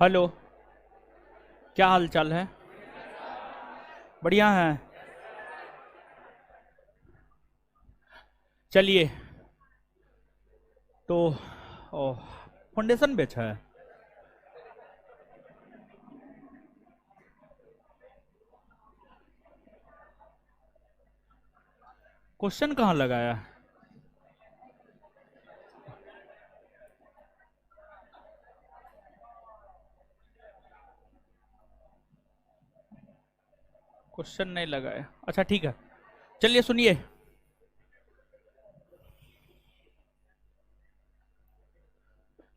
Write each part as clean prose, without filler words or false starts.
Hello, क्या हाल चाल है? बढ़िया है। चलिए, तो फाउंडेशन बेच है। क्वेश्चन कहाँ लगाया? क्वेश्चन नहीं लगाया, अच्छा ठीक है। चलिए सुनिए,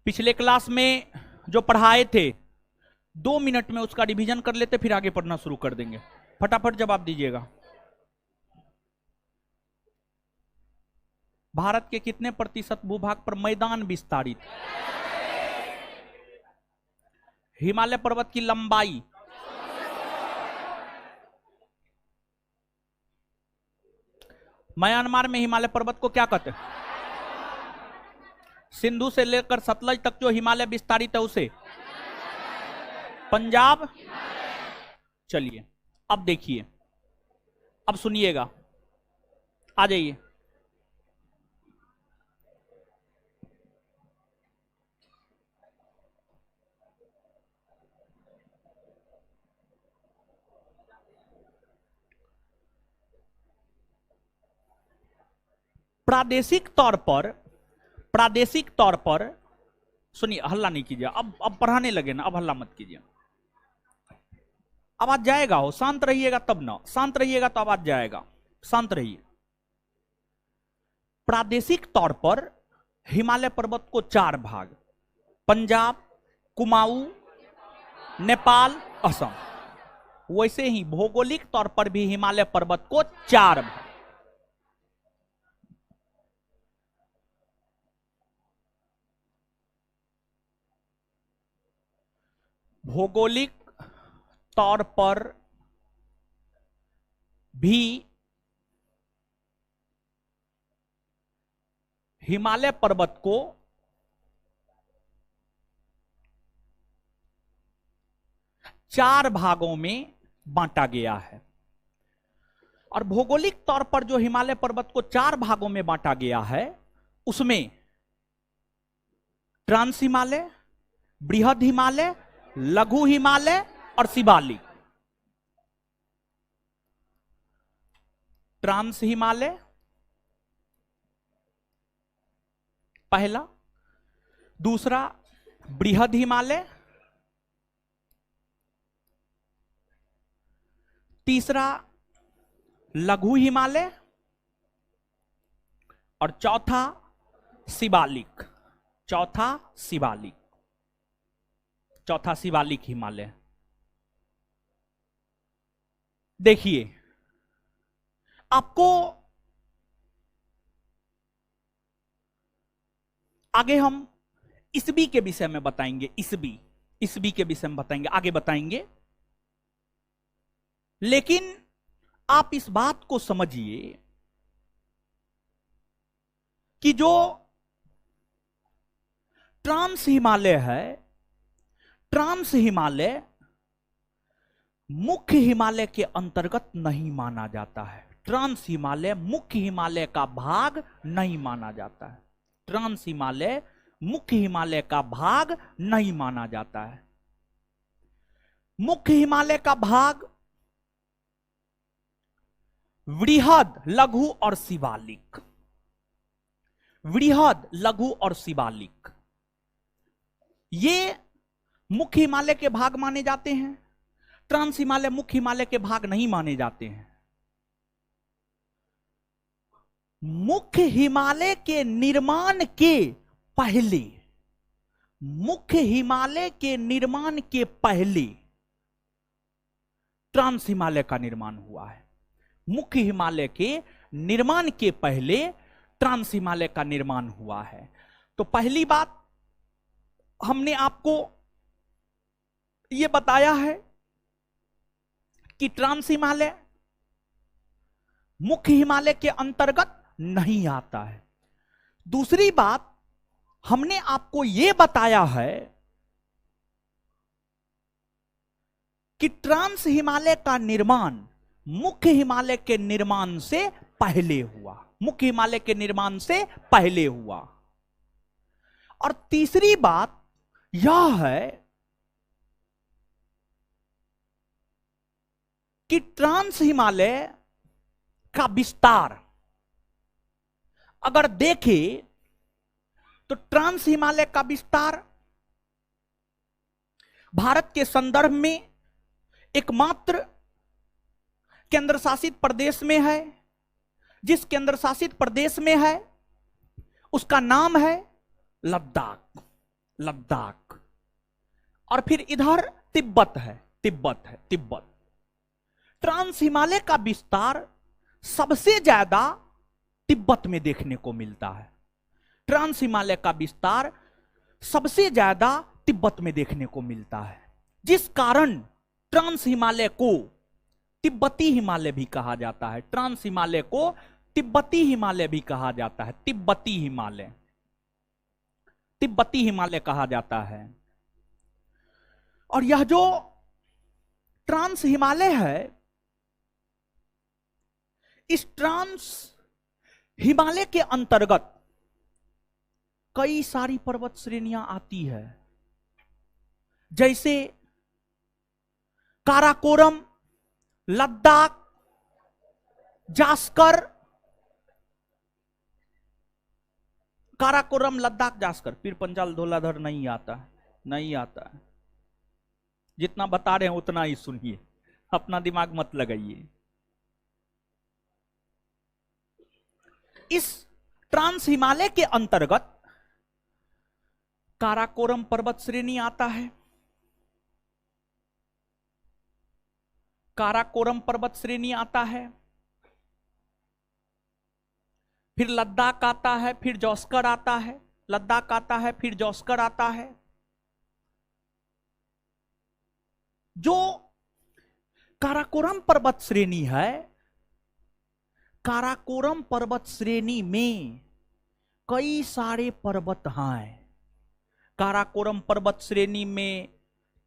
पिछले क्लास में जो पढ़ाए थे 2 मिनट में उसका रिवीजन कर लेते, फिर आगे पढ़ना शुरू कर देंगे। फटाफट जवाब दीजिएगा। भारत के कितने प्रतिशत भूभाग पर मैदान विस्तारित? हिमालय पर्वत की लंबाई? म्यांमार में हिमालय पर्वत को क्या कहते हैं? सिंधु से लेकर सतलज तक जो हिमालय विस्तारित है उसे पंजाब। चलिए अब देखिए, अब सुनिएगा, आ जाइए। प्रादेशिक तौर पर सुनिए, हल्ला नहीं कीजिए। अब पढ़ाने लगे ना, अब हल्ला मत कीजिए। आवाज जाएगा, हो शांत रहिएगा तब ना, शांत रहिएगा तो आवाज जाएगा। शांत रहिए। प्रादेशिक तौर पर हिमालय पर्वत को 4 भाग, पंजाब, कुमाऊं, नेपाल, असम। वैसे ही भौगोलिक तौर पर भी हिमालय पर्वत को 4 भाग। भौगोलिक तौर पर भी हिमालय पर्वत को 4 भागों में बांटा गया है। और भौगोलिक तौर पर जो हिमालय पर्वत को 4 भागों में बांटा गया है उसमें ट्रांस हिमालय, बृहद हिमालय, लघु हिमालय और शिवालिक। ट्रांस हिमालय पहला, दूसरा बृहद हिमालय, तीसरा लघु हिमालय और चौथा शिवालिक। चौथा शिवालिक हिमालय। देखिए, आपको आगे हम ईस्वी के विषय में बताएंगे। ईस्वी के विषय में बताएंगे, आगे बताएंगे। लेकिन आप इस बात को समझिए कि जो ट्रांस हिमालय है, ट्रांस हिमालय मुख्य हिमालय के अंतर्गत नहीं माना जाता है। ट्रांस हिमालय मुख्य हिमालय का भाग नहीं माना जाता है। ट्रांस हिमालय मुख्य हिमालय का भाग नहीं माना जाता है। मुख्य हिमालय का भाग वृहद, लघु और शिवालिक। वृहद, लघु और शिवालिक ये मुख्य हिमालय के भाग माने जाते हैं। ट्रांस हिमालय मुख्य हिमालय के भाग नहीं माने जाते हैं। मुख्य हिमालय के निर्माण के पहले, मुख्य हिमालय के निर्माण के पहले ट्रांस हिमालय का निर्माण हुआ है। मुख्य हिमालय के निर्माण के पहले ट्रांस हिमालय का निर्माण हुआ है। तो पहली बात हमने आपको यह बताया है कि ट्रांस हिमालय मुख्य हिमालय के अंतर्गत नहीं आता है। दूसरी बात हमने आपको यह बताया है कि ट्रांस हिमालय का निर्माण मुख्य हिमालय के निर्माण से पहले हुआ, मुख्य हिमालय के निर्माण से पहले हुआ। और तीसरी बात यह है कि ट्रांस हिमालय का विस्तार अगर देखें तो ट्रांस हिमालय का विस्तार भारत के संदर्भ में एकमात्र केंद्र शासित प्रदेश में है। जिस केंद्र शासित प्रदेश में है उसका नाम है लद्दाख, लद्दाख। और फिर इधर तिब्बत है, तिब्बत। ट्रांस हिमालय का विस्तार सबसे ज्यादा तिब्बत में देखने को मिलता है। ट्रांस हिमालय का विस्तार सबसे ज्यादा तिब्बत में देखने को मिलता है, जिस कारण ट्रांस हिमालय को तिब्बती हिमालय भी कहा जाता है। ट्रांस हिमालय को तिब्बती हिमालय भी कहा जाता है, तिब्बती हिमालय, तिब्बती हिमालय कहा जाता है। और यह जो ट्रांस हिमालय है, इस ट्रांस हिमालय के अंतर्गत कई सारी पर्वत श्रेणियां आती है, जैसे काराकोरम, लद्दाख, जास्कर, काराकोरम, लद्दाख, जास्कर। पीर पंजाल धौलाधर नहीं आता है, नहीं आता है। जितना बता रहे हैं उतना ही सुनिए, अपना दिमाग मत लगाइए। इस ट्रांस हिमालय के अंतर्गत काराकोरम पर्वत श्रेणी आता है, काराकोरम पर्वत श्रेणी आता है, फिर लद्दाख आता है, फिर जौस्कर आता है, लद्दाख आता है, फिर जौस्कर आता है। जो काराकोरम पर्वत श्रेणी है, काराकोरम पर्वत श्रेणी में कई सारे पर्वत हैं। काराकोरम पर्वत श्रेणी में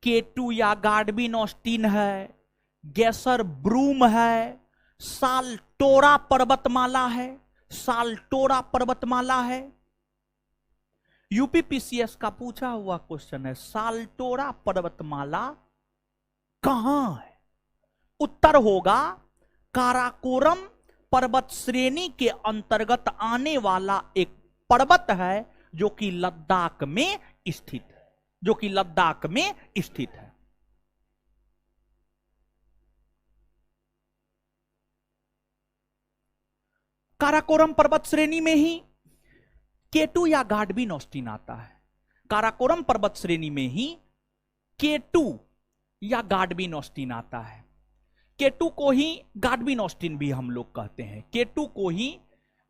केटू या गार्डविन ऑस्टिन है, गैसर ब्रूम है, साल्टोरा पर्वतमाला है, साल्टोरा पर्वतमाला है। यूपीपीसीएस का पूछा हुआ क्वेश्चन है, साल्टोरा पर्वतमाला कहां है? उत्तर होगा काराकोरम पर्वत श्रेणी के अंतर्गत आने वाला एक पर्वत है जो कि लद्दाख में स्थित है, जो कि लद्दाख में स्थित है। काराकोरम पर्वत श्रेणी में ही केटू या गार्डविन ऑस्टिन आता है। काराकोरम पर्वत श्रेणी में ही केटू या गार्डविन ऑस्टिन आता है। केटू को ही गार्डविन ऑस्टिन भी हम लोग कहते हैं, केटू को ही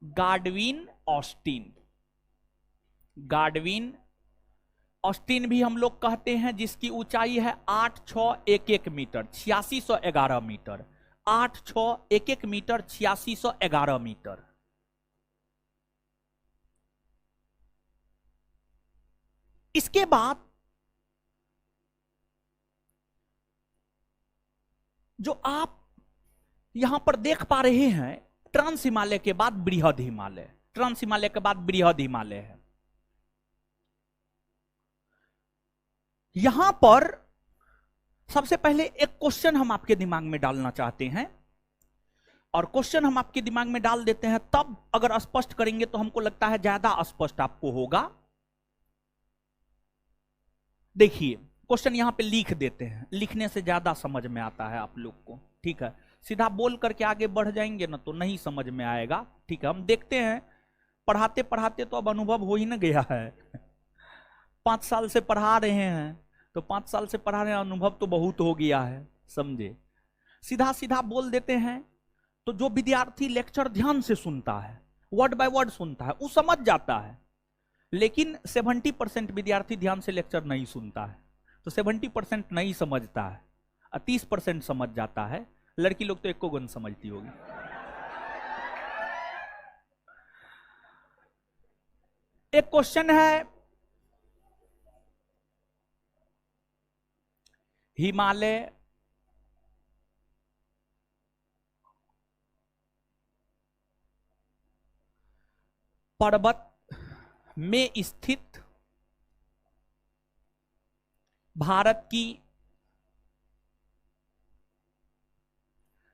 गार्डविन ऑस्टिन, गार्डविन ऑस्टिन भी हम लोग कहते हैं, जिसकी ऊंचाई है 8611 मीटर, 8611 मीटर, 8611 मीटर, 8611 मीटर। इसके बाद जो आप यहां पर देख पा रहे हैं, ट्रांस हिमालय के बाद बृहद हिमालय, ट्रांस हिमालय के बाद बृहद हिमालय है। यहां पर सबसे पहले एक क्वेश्चन हम आपके दिमाग में डालना चाहते हैं, और क्वेश्चन हम आपके दिमाग में डाल देते हैं, तब अगर स्पष्ट करेंगे तो हमको लगता है ज्यादा स्पष्ट आपको होगा। देखिए क्वेश्चन यहां पे लिख देते हैं, लिखने से ज्यादा समझ में आता है आप लोग को, ठीक है। सीधा बोल करके आगे बढ़ जाएंगे ना तो नहीं समझ में आएगा, ठीक है। हम देखते हैं, पढ़ाते पढ़ाते तो अब अनुभव हो ही ना गया है 5 साल से पढ़ा रहे हैं, तो 5 साल से पढ़ा रहे हैं, अनुभव तो बहुत हो गया है, समझे। सीधा सीधा बोल देते हैं, तो जो विद्यार्थी लेक्चर ध्यान से सुनता है, वर्ड बाय वर्ड सुनता है, वो समझ जाता है। लेकिन 70% विद्यार्थी ध्यान से लेक्चर नहीं सुनता है, तो 70% नहीं समझता है, 30% समझ जाता है। लड़की लोग तो एको गुण समझती होगी। एक क्वेश्चन है, हिमालय पर्वत में स्थित भारत की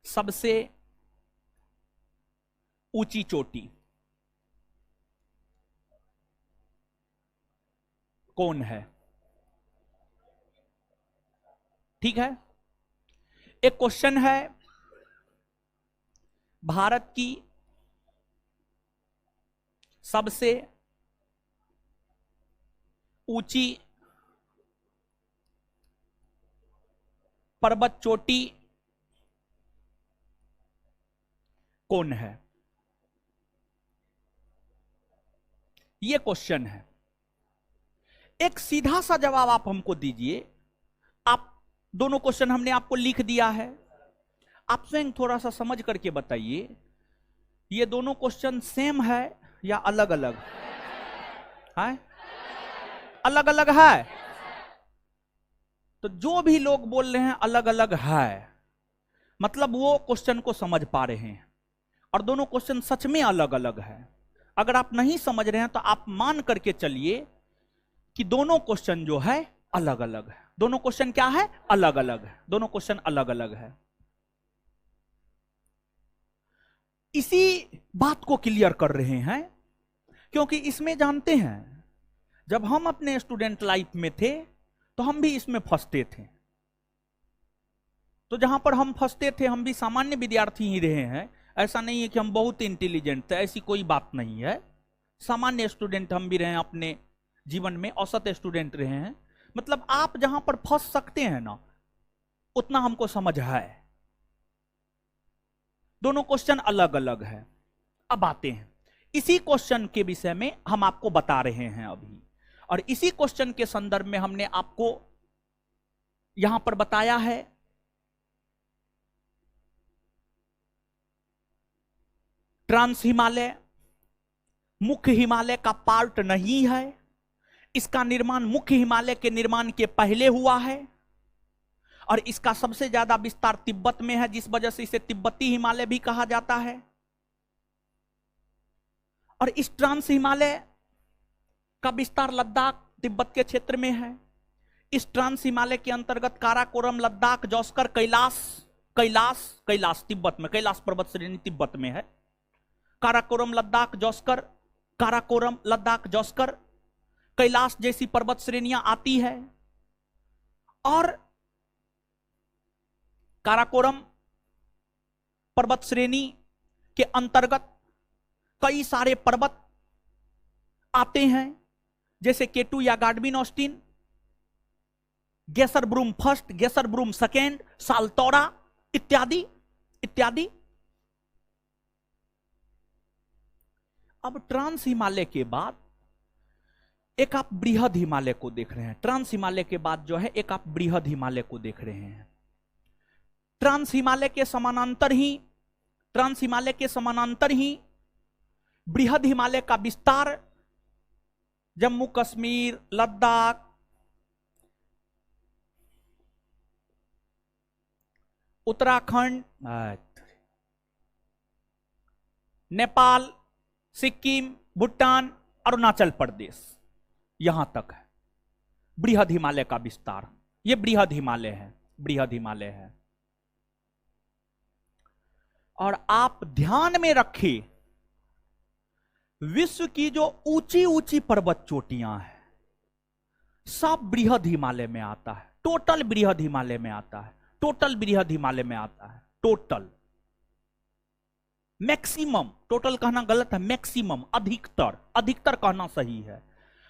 सबसे ऊंची चोटी कौन है? ठीक है, एक क्वेश्चन है, भारत की सबसे ऊंची पर्वत चोटी कौन है? यह क्वेश्चन है। एक सीधा सा जवाब आप हमको दीजिए। आप दोनों क्वेश्चन हमने आपको लिख दिया है, आप स्वयं थोड़ा सा समझ करके बताइए, ये दोनों क्वेश्चन सेम है या अलग अलग है? अलग अलग है। तो जो भी लोग बोल रहे हैं अलग अलग है, मतलब वो क्वेश्चन को समझ पा रहे हैं, और दोनों क्वेश्चन सच में अलग अलग है। अगर आप नहीं समझ रहे हैं तो आप मान करके चलिए कि दोनों क्वेश्चन जो है अलग अलग है। दोनों क्वेश्चन क्या है? अलग अलग है। दोनों क्वेश्चन अलग अलग है। इसी बात को क्लियर कर रहे हैं क्योंकि इसमें जानते हैं, जब हम अपने स्टूडेंट लाइफ में थे तो हम भी इसमें फंसते थे। तो जहां पर हम फंसते थे, हम भी सामान्य विद्यार्थी ही रहे हैं। ऐसा नहीं है कि हम बहुत इंटेलिजेंट थे, ऐसी कोई बात नहीं है। सामान्य स्टूडेंट हम भी रहे हैं, अपने जीवन में औसत स्टूडेंट रहे हैं। मतलब आप जहां पर फंस सकते हैं ना, उतना हमको समझ है। दोनों क्वेश्चन अलग अलग है। अब आते हैं, इसी क्वेश्चन के विषय में हम आपको बता रहे हैं अभी, और इसी क्वेश्चन के संदर्भ में हमने आपको यहां पर बताया है ट्रांस हिमालय मुख्य हिमालय का पार्ट नहीं है। इसका निर्माण मुख्य हिमालय के निर्माण के पहले हुआ है, और इसका सबसे ज्यादा विस्तार तिब्बत में है, जिस वजह से इसे तिब्बती हिमालय भी कहा जाता है। और इस ट्रांस हिमालय का विस्तार लद्दाख तिब्बत के क्षेत्र में है। इस ट्रांस हिमालय के अंतर्गत काराकोरम, लद्दाख, जौस्कर, कैलाश कैलाश कैलाश तिब्बत में, कैलाश पर्वत श्रेणी तिब्बत में है। काराकोरम, लद्दाख, जौस्कर, काराकोरम, लद्दाख, जौस्कर, कैलाश जैसी पर्वत श्रेणियां आती है। और काराकोरम पर्वत श्रेणी के अंतर्गत कई सारे पर्वत आते हैं, जैसे केटू या Godwin Austen, Gasherbrum first, Gasherbrum second, Saltoro इत्यादि इत्यादि। अब ट्रांस हिमालय के बाद एक आप बृहद हिमालय को देख रहे हैं। ट्रांस हिमालय के बाद जो है एक आप बृहद हिमालय को देख रहे हैं। ट्रांस हिमालय के समानांतर ही बृहद हिमालय का विस्तार जम्मू कश्मीर, लद्दाख, उत्तराखंड, नेपाल, सिक्किम, भूटान, अरुणाचल प्रदेश, यहां तक है बृहद हिमालय का विस्तार। यह बृहद हिमालय है, बृहद हिमालय है। और आप ध्यान में रखिए, विश्व की जो ऊंची ऊंची पर्वत चोटियां हैं सब बृहद हिमालय में आता है। टोटल बृहद हिमालय में आता है, टोटल बृहद हिमालय में आता है। टोटल, मैक्सिमम, टोटल कहना गलत है, मैक्सिमम, अधिकतर, अधिकतर कहना सही है।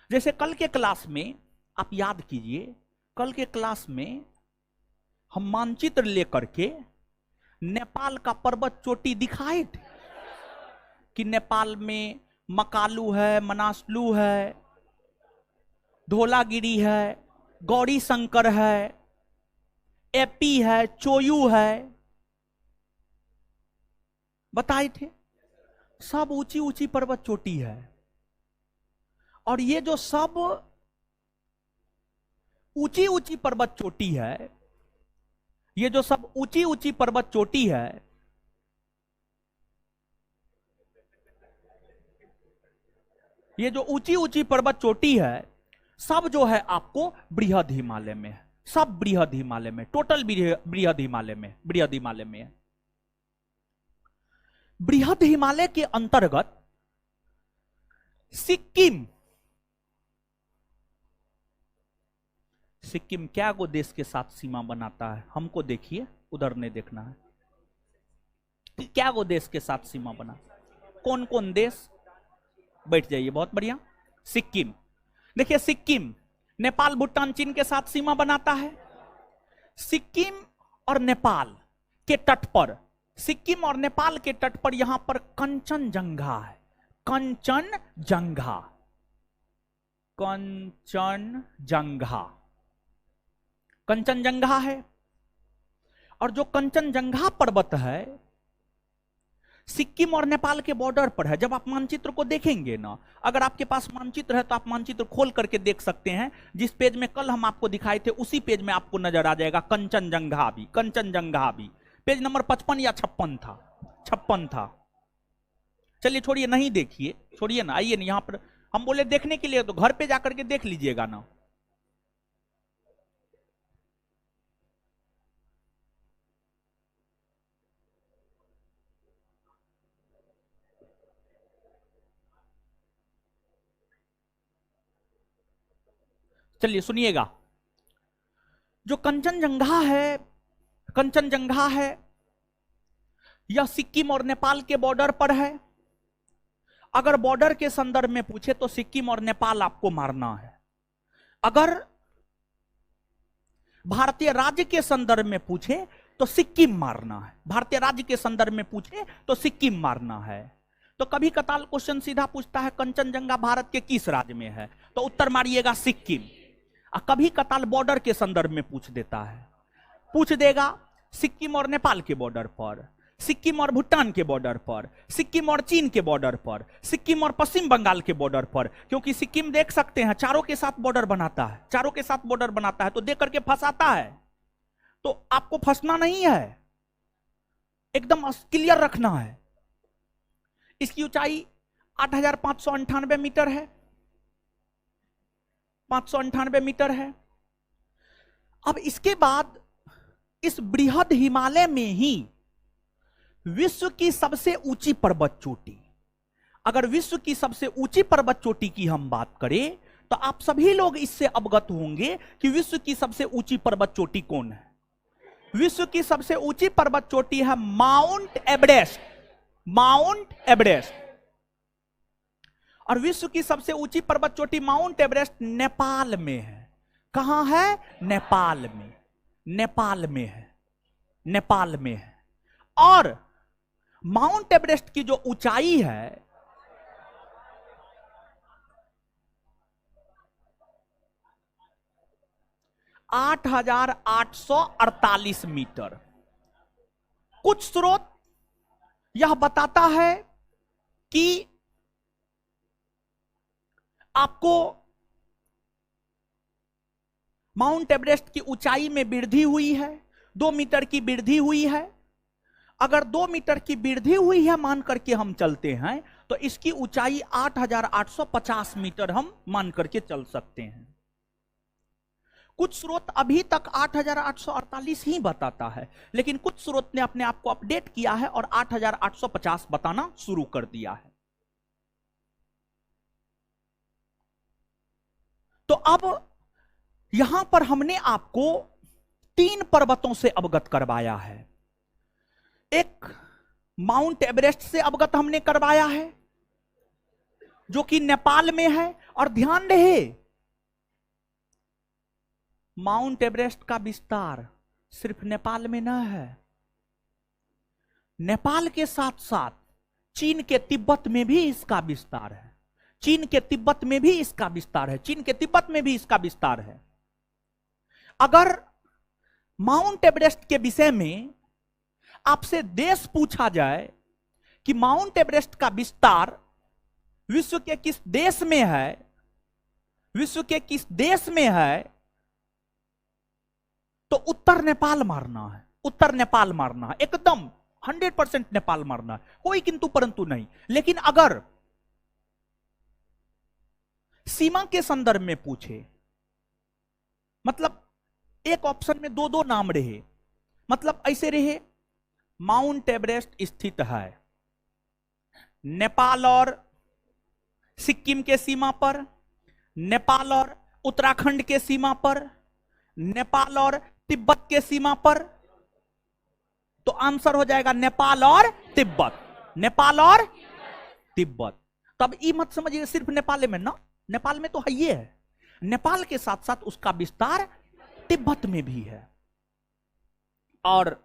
जैसे कल के क्लास में आप याद कीजिए, कल के क्लास में हम मानचित्र लेकर के नेपाल का पर्वत चोटी दिखाए थे कि नेपाल में मकालू है, मनासलू है, धोलागिरी है, गौरी शंकर है, एपी है, चोयू है, बताए थे। सब ऊंची ऊंची पर्वत चोटी है। और ये जो सब ऊंची ऊंची पर्वत चोटी है, ये जो सब ऊंची ऊंची पर्वत चोटी है, ये जो ऊंची ऊंची पर्वत चोटी है सब जो है आपको बृहद हिमालय में है, सब बृहद हिमालय में, टोटल बृहद हिमालय में, बृहद हिमालय में है। बृहद हिमालय के अंतर्गत सिक्किम, सिक्किम क्या गो देश के साथ सीमा बनाता है? हमको देखिए, उधर नहीं देखना है। क्या गो देश के साथ सीमा बना, कौन कौन देश? बैठ जाइए, बहुत बढ़िया। सिक्किम, देखिए सिक्किम नेपाल, भूटान, चीन के साथ सीमा बनाता है। सिक्किम और नेपाल के तट पर, सिक्किम और नेपाल के तट पर यहां पर कंचनजंगा है, कंचनजंगा, कंचनजंगा, कंचनजंगा है। और जो कंचनजंगा पर्वत है सिक्किम और नेपाल के बॉर्डर पर है। जब आप मानचित्र को देखेंगे ना, अगर आपके पास मानचित्र है तो आप मानचित्र खोल करके देख सकते हैं। जिस पेज में कल हम आपको दिखाए थे उसी पेज में आपको नजर आ जाएगा कंचनजंगा भी, कंचनजंगा भी। पेज नंबर 55 या 56 था, 56 था। चलिए छोड़िए, नहीं देखिए, छोड़िए ना, आइए ना यहां पर। हम बोले देखने के लिए तो घर पे जाकर के देख लीजिएगा ना। चलिए सुनिएगा, जो कंचनजंगा है, कंचनजंगा है यह सिक्किम और नेपाल के बॉर्डर पर है। अगर बॉर्डर के संदर्भ में पूछे तो सिक्किम और नेपाल आपको मारना है। अगर भारतीय राज्य के संदर्भ में पूछे तो सिक्किम मारना है, भारतीय राज्य के संदर्भ में पूछे तो सिक्किम मारना है। तो कभी कताल क्वेश्चन सीधा पूछता है कंचनजंगा भारत के किस राज्य में है, तो उत्तर मारिएगा सिक्किम। कभी कताल बॉर्डर के संदर्भ में पूछ देता है, पूछ देगा सिक्किम और नेपाल के बॉर्डर पर, सिक्किम और भूटान के बॉर्डर पर, सिक्किम और चीन के बॉर्डर पर, सिक्किम और पश्चिम बंगाल के बॉर्डर पर। क्योंकि सिक्किम देख सकते हैं चारों के साथ बॉर्डर बनाता है, चारों के साथ बॉर्डर बनाता है, तो देख करके फंसाता है। तो आपको फंसना नहीं है, एकदम क्लियर रखना है। इसकी ऊंचाई 8,598 मीटर है, 598 मीटर है। अब इसके बाद इस बृहद हिमालय में ही विश्व की सबसे ऊंची पर्वत चोटी, अगर विश्व की सबसे ऊंची पर्वत चोटी की हम बात करें तो आप सभी लोग इससे अवगत होंगे कि विश्व की सबसे ऊंची पर्वत चोटी कौन है। विश्व की सबसे ऊंची पर्वत चोटी है माउंट एवरेस्ट, माउंट एवरेस्ट। और विश्व की सबसे ऊंची पर्वत चोटी माउंट एवरेस्ट नेपाल में है। कहां है? नेपाल में, नेपाल में है, नेपाल में है। और माउंट एवरेस्ट की जो ऊंचाई है 8,848 मीटर। कुछ स्रोत यह बताता है कि आपको माउंट एवरेस्ट की ऊंचाई में वृद्धि हुई है, 2 मीटर की वृद्धि हुई है। अगर 2 मीटर की वृद्धि हुई है मान करके हम चलते हैं तो इसकी ऊंचाई 8,850 मीटर हम मान करके चल सकते हैं। कुछ स्रोत अभी तक 8,848 ही बताता है, लेकिन कुछ स्रोत ने अपने आप को अपडेट किया है और 8,850 बताना शुरू कर दिया है। तो अब यहां पर हमने आपको 3 पर्वतों से अवगत करवाया है। एक माउंट एवरेस्ट से अवगत हमने करवाया है जो कि नेपाल में है। और ध्यान रहे माउंट एवरेस्ट का विस्तार सिर्फ नेपाल में न है, नेपाल के साथ साथ चीन के तिब्बत में भी इसका विस्तार है, चीन के तिब्बत में भी इसका विस्तार है, चीन के तिब्बत में भी इसका विस्तार है। अगर माउंट एवरेस्ट के विषय में आपसे देश पूछा जाए कि माउंट एवरेस्ट का विस्तार विश्व के किस देश में है, विश्व के किस देश में है, तो उत्तर नेपाल मारना है, उत्तर नेपाल मारना है, एकदम 100% नेपाल मारना है, कोई किंतु परंतु नहीं। लेकिन अगर सीमा के संदर्भ में पूछे, मतलब एक ऑप्शन में दो दो नाम रहे, मतलब ऐसे रहे, माउंट एवरेस्ट स्थित है नेपाल और सिक्किम के सीमा पर, नेपाल और उत्तराखंड के सीमा पर, नेपाल और तिब्बत के सीमा पर, तो आंसर हो जाएगा नेपाल और तिब्बत, नेपाल और तिब्बत। तब ये मत समझिए सिर्फ नेपाल में ना, नेपाल में तो है, ये है, नेपाल के साथ साथ उसका विस्तार तिब्बत में भी है। और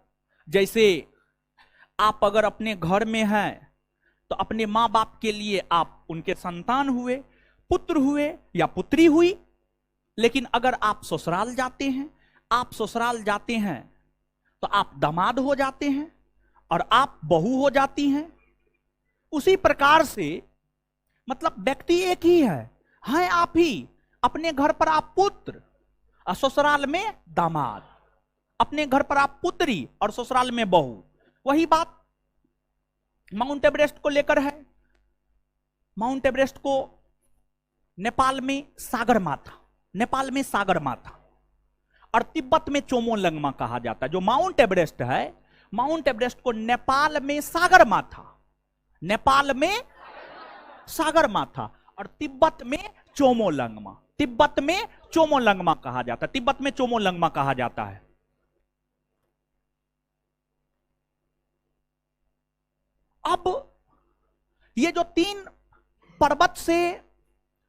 जैसे आप अगर अपने घर में हैं तो अपने माँ बाप के लिए आप उनके संतान हुए, पुत्र हुए या पुत्री हुई, लेकिन अगर आप ससुराल जाते हैं, आप ससुराल जाते हैं तो आप दामाद हो जाते हैं और आप बहू हो जाती हैं। उसी प्रकार से मतलब व्यक्ति एक ही है आप ही, अपने घर पर आप पुत्र और ससुराल में दामाद, अपने घर पर आप पुत्री और ससुराल में बहू। वही बात माउंट एवरेस्ट को लेकर है। माउंट एवरेस्ट को नेपाल में सागरमाथा, नेपाल में सागरमाथा और तिब्बत में चोमोलंगमा कहा जाता है। जो माउंट एवरेस्ट है, माउंट एवरेस्ट को नेपाल में सागरमाथा, नेपाल में सागरमाथा और तिब्बत में चोमोलंगमा, तिब्बत में चोमोलंगमा कहा जाता है, तिब्बत में चोमोलंगमा कहा जाता है। अब ये जो 3 पर्वत से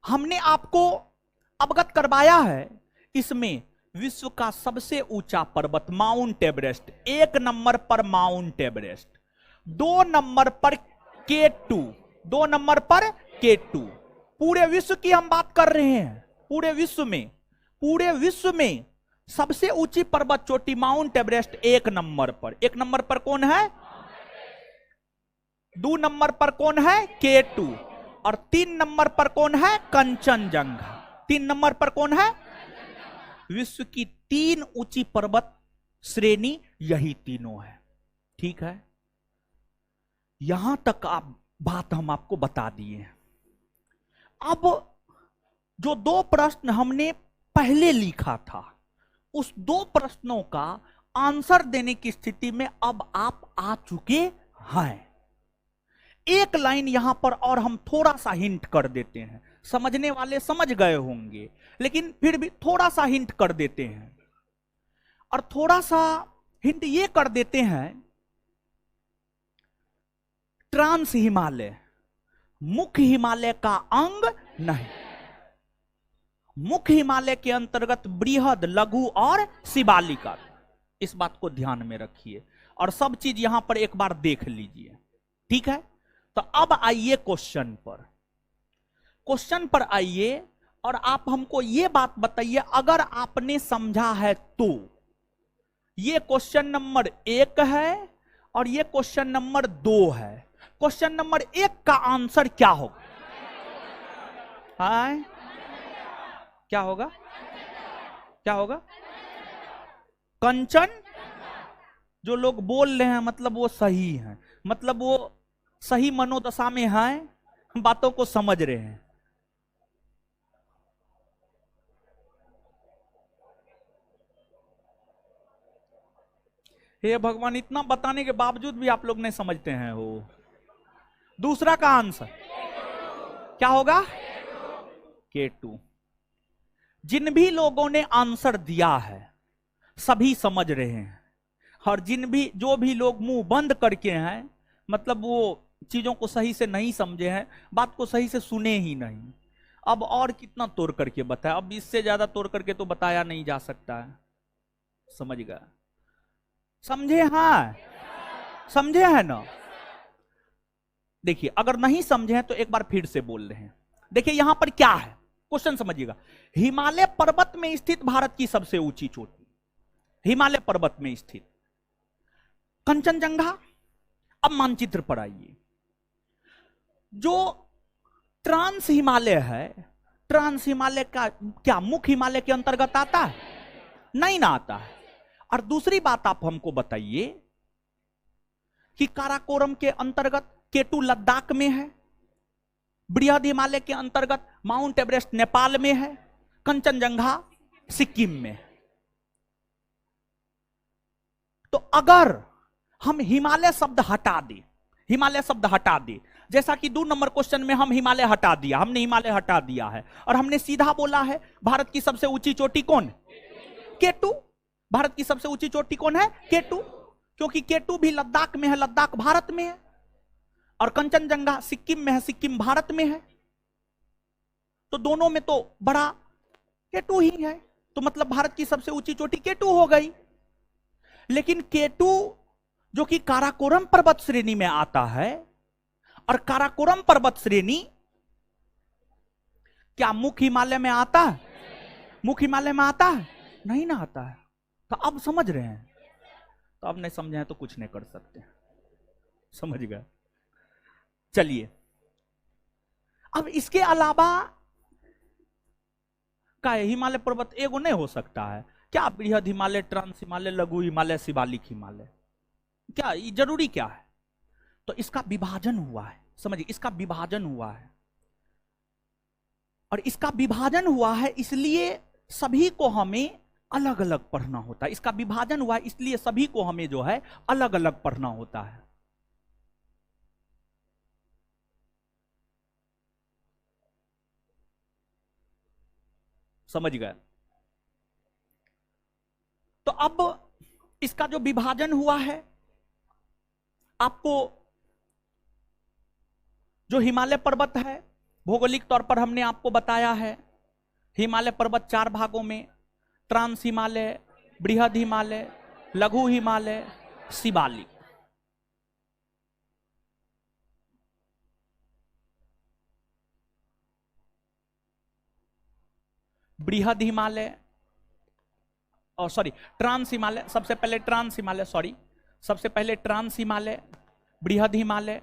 हमने आपको अवगत करवाया है, इसमें विश्व का सबसे ऊंचा पर्वत माउंट एवरेस्ट, 1 नंबर पर माउंट एवरेस्ट, 2 नंबर पर K2, 2 नंबर पर K2। पूरे विश्व की हम बात कर रहे हैं, पूरे विश्व में सबसे ऊंची पर्वत चोटी माउंट एवरेस्ट 1 नंबर पर। 1 नंबर पर कौन है? 2 नंबर पर कौन है? K2। और 3 नंबर पर कौन है? कंचनजंगा। 3 नंबर पर कौन है? विश्व की 3 ऊंची पर्वत श्रेणी यही तीनों है। ठीक है, यहां तक आप बात हम आपको बता दिए। अब जो 2 प्रश्न हमने पहले लिखा था, उस 2 प्रश्नों का आंसर देने की स्थिति में अब आप आ चुके हैं। एक लाइन यहां पर और हम थोड़ा सा हिंट कर देते हैं, समझने वाले समझ गए होंगे, लेकिन फिर भी थोड़ा सा हिंट कर देते हैं। और थोड़ा सा हिंट ये कर देते हैं, ट्रांस हिमालय मुख्य हिमालय का अंग नहीं। मुख्य हिमालय के अंतर्गत बृहद, लघु और शिवालिका, इस बात को ध्यान में रखिए और सब चीज यहां पर एक बार देख लीजिए। ठीक है, तो अब आइए क्वेश्चन पर आइए और आप हमको ये बात बताइए, अगर आपने समझा है तो। ये क्वेश्चन नंबर 1 है और ये क्वेश्चन नंबर 2 है। क्वेश्चन नंबर 1 का आंसर क्या होगा? हाय, क्या होगा? क्या होगा? कंचन। जो लोग बोल रहे हैं मतलब वो सही है, मतलब वो सही मनोदशा में हैं, बातों को समझ रहे हैं। हे भगवान, इतना बताने के बावजूद भी आप लोग नहीं समझते हैं। हो दूसरा का आंसर क्या होगा? K2। जिन भी लोगों ने आंसर दिया है सभी समझ रहे हैं, और जो भी लोग मुंह बंद करके हैं, मतलब वो चीजों को सही से नहीं समझे हैं, बात को सही से सुने ही नहीं। अब और कितना तोड़ करके बताया? अब इससे ज्यादा तोड़ करके तो बताया नहीं जा सकता है। समझ गया? समझे? हाँ, समझे है ना? देखिए, अगर नहीं समझे हैं तो एक बार फिर से बोल रहे हैं। देखिए यहां पर क्या है, क्वेश्चन समझिएगा। हिमालय पर्वत में स्थित भारत की सबसे ऊंची चोटी, हिमालय पर्वत में स्थित कंचनजंगा। अब मानचित्र पर आइए। जो ट्रांस हिमालय है, ट्रांस हिमालय का क्या मुख्य हिमालय के अंतर्गत आता है? नहीं ना आता है। और दूसरी बात आप हमको बताइए कि काराकोरम के अंतर्गत K2 लद्दाख में है, बृहद हिमालय के अंतर्गत माउंट एवरेस्ट नेपाल में है, कंचनजंगा सिक्किम में। तो अगर हम हिमालय शब्द हटा दें, हिमालय शब्द हटा दें, जैसा कि 2 नंबर क्वेश्चन में हम हिमालय हटा दिया, हमने हिमालय हटा दिया है और हमने सीधा बोला है भारत की सबसे ऊंची चोटी कौन? K2। भारत की सबसे ऊंची चोटी कौन है? K2, क्योंकि K2 भी लद्दाख में है, लद्दाख भारत में है, और कंचनजंगा सिक्किम में है, सिक्किम भारत में है। तो दोनों में तो बड़ा K2 ही है, तो मतलब भारत की सबसे ऊंची चोटी K2 हो गई। लेकिन K2 जो कि काराकोरम पर्वत श्रेणी में आता है, और काराकोरम पर्वत श्रेणी क्या मुख्य हिमालय में आता है? मुख्य हिमालय में आता है? नहीं ना आता है। तो अब समझ रहे हैं? तो अब नहीं समझे हैं तो कुछ नहीं कर सकते, समझ गए? चलिए, अब इसके अलावा का हिमालय पर्वत एगो नहीं हो सकता है क्या? बृहद हिमालय, ट्रांस हिमालय, लघु हिमालय, शिवालिक हिमालय, क्या ये जरूरी क्या है? तो इसका विभाजन हुआ है, समझिए, इसका विभाजन हुआ है, और इसका विभाजन हुआ है इसलिए सभी को हमें अलग अलग पढ़ना होता है। इसका विभाजन हुआ है इसलिए सभी को हमें जो है अलग अलग पढ़ना होता है। समझ गए? तो अब इसका जो विभाजन हुआ है, आपको जो हिमालय पर्वत है, भौगोलिक तौर पर हमने आपको बताया है हिमालय पर्वत 4 भागों में, ट्रांस हिमालय, बृहद हिमालय, लघु हिमालय, शिवालिक। बृहद हिमालय, सॉरी, ट्रांस हिमालय, सबसे पहले ट्रांस हिमालय, सॉरी, सबसे पहले ट्रांस हिमालय, बृहद हिमालय,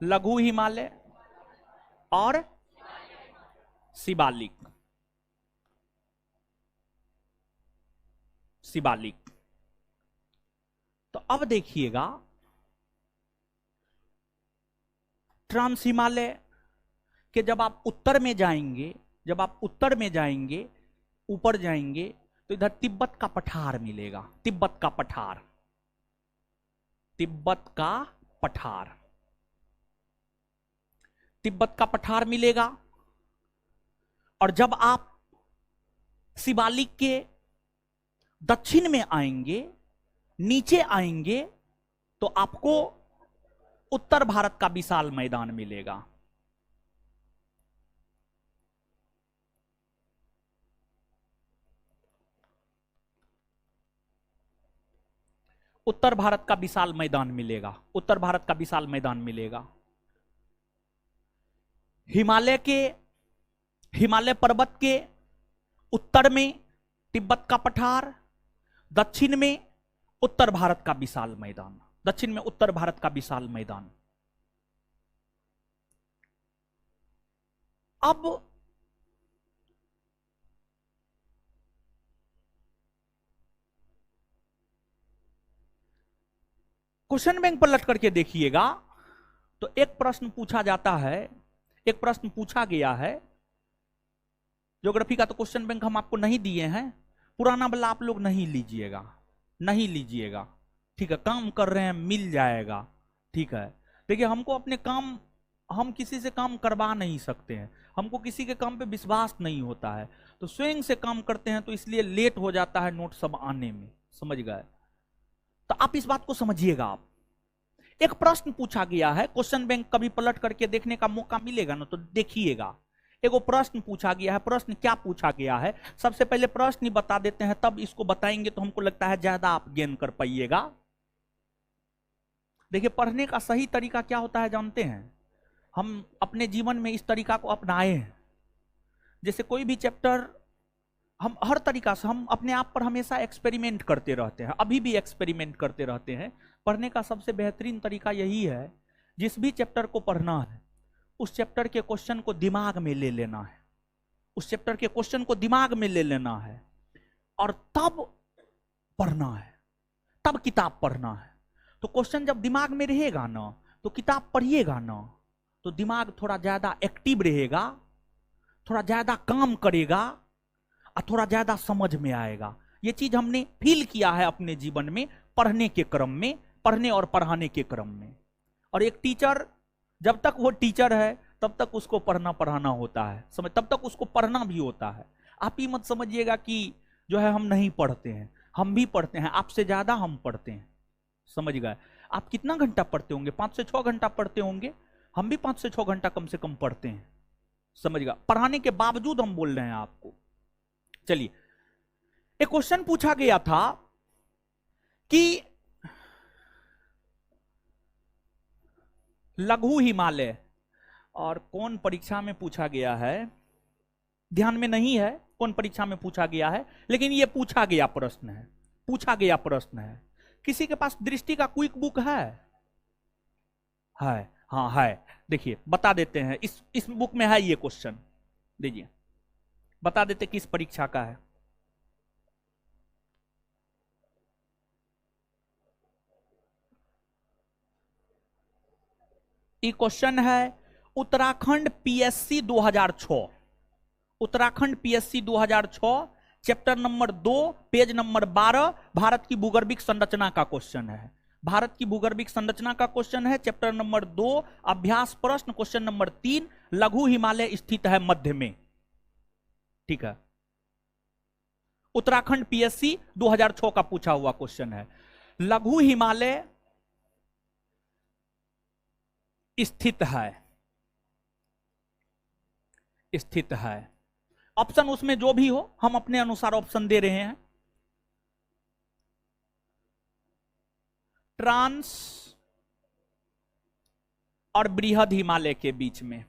लघु हिमालय और शिवालिक। शिवालिक। तो अब देखिएगा, ट्रांस हिमालय के जब आप उत्तर में जाएंगे, जब आप उत्तर में जाएंगे, ऊपर जाएंगे, तो इधर तिब्बत का पठार मिलेगा, तिब्बत का पठार, तिब्बत का पठार, तिब्बत का पठार मिलेगा। और जब आप शिवालिक के दक्षिण में आएंगे, नीचे आएंगे, तो आपको उत्तर भारत का विशाल मैदान मिलेगा। उत्तर भारत का विशाल मैदान मिलेगा, उत्तर भारत का विशाल मैदान मिलेगा। हिमालय पर्वत के उत्तर में तिब्बत का पठार, दक्षिण में उत्तर भारत का विशाल मैदान, दक्षिण में उत्तर भारत का विशाल मैदान। अब क्वेश्चन बैंक पलट करके देखिएगा, तो एक प्रश्न पूछा जाता है, एक प्रश्न पूछा गया है ज्योग्राफी का। तो क्वेश्चन बैंक हम आपको नहीं दिए हैं, पुराना वाला आप लोग नहीं लीजिएगा, नहीं लीजिएगा, ठीक है? काम कर रहे हैं, मिल जाएगा, ठीक है? देखिए, हमको अपने काम, हम किसी से काम करवा नहीं सकते हैं, हमको किसी के काम पे विश्वास नहीं होता है, तो स्वयं से काम करते हैं, तो इसलिए लेट हो जाता है नोट सब आने में, समझ गए? तो आप इस बात को समझिएगा। आप, एक प्रश्न पूछा गया है, क्वेश्चन बैंक कभी पलट करके देखने का मौका मिलेगा ना, तो देखिएगा। एगो प्रश्न पूछा गया है, प्रश्न क्या पूछा गया है, सबसे पहले प्रश्न ही बता देते हैं, तब इसको बताएंगे तो हमको लगता है ज्यादा आप गेन कर पाइएगा। देखिए, पढ़ने का सही तरीका क्या होता है जानते हैं? हम अपने जीवन में इस तरीका को अपनाए हैं। जैसे कोई भी चैप्टर, हम हर तरीका से, हम अपने आप पर हमेशा एक्सपेरिमेंट करते रहते हैं, अभी भी एक्सपेरिमेंट करते रहते हैं। पढ़ने का सबसे बेहतरीन तरीका यही है, जिस भी चैप्टर को पढ़ना है, उस चैप्टर के क्वेश्चन को दिमाग में ले लेना है, उस चैप्टर के क्वेश्चन को दिमाग में ले लेना है, और तब पढ़ना है, तब किताब पढ़ना है। तो क्वेश्चन जब दिमाग में रहेगा ना, तो किताब पढ़िएगा ना, तो तो दिमाग थोड़ा ज्यादा एक्टिव रहेगा, थोड़ा ज्यादा काम करेगा और थोड़ा ज्यादा समझ में आएगा। ये चीज हमने फील किया है अपने जीवन में, पढ़ने के क्रम में, पढ़ने और पढ़ाने के क्रम में। और एक टीचर जब तक वो टीचर है तब तक उसको पढ़ना पढ़ाना होता है, समझ, तब तक उसको पढ़ना भी होता है। आप ही मत समझिएगा कि जो है हम नहीं पढ़ते हैं, हम भी पढ़ते हैं, आपसे ज्यादा हम पढ़ते हैं, समझ गए। आप कितना घंटा पढ़ते होंगे? 5 से 6 घंटा पढ़ते होंगे। हम भी 5 से 6 घंटा कम से कम पढ़ते हैं, समझ गया। पढ़ाने के बावजूद हम बोल रहे हैं आपको। चलिए, एक क्वेश्चन पूछा गया था कि लघु हिमालय, और कौन परीक्षा में पूछा गया है ध्यान में नहीं है, कौन परीक्षा में पूछा गया है, लेकिन यह पूछा गया प्रश्न है, पूछा गया प्रश्न है। किसी के पास दृष्टि का क्विक बुक है? हाँ है। देखिए बता देते हैं, इस बुक में है ये क्वेश्चन, दीजिए बता देते किस परीक्षा का है। ये क्वेश्चन है Uttarakhand PSC 2006, Uttarakhand PSC 2006, chapter number 2, page number 12, Bharat की भूगर्भिक संरचना का क्वेश्चन है। भारत की भूगर्भिक संरचना का क्वेश्चन है, चैप्टर नंबर 2, अभ्यास प्रश्न क्वेश्चन नंबर 3, लघु हिमालय स्थित है मध्य में। ठीक है, उत्तराखंड पीएससी 2006 का पूछा हुआ क्वेश्चन है। लघु हिमालय स्थित है, स्थित है। ऑप्शन उसमें जो भी हो, हम अपने अनुसार ऑप्शन दे रहे हैं। ट्रांस और बृहद हिमालय के बीच में।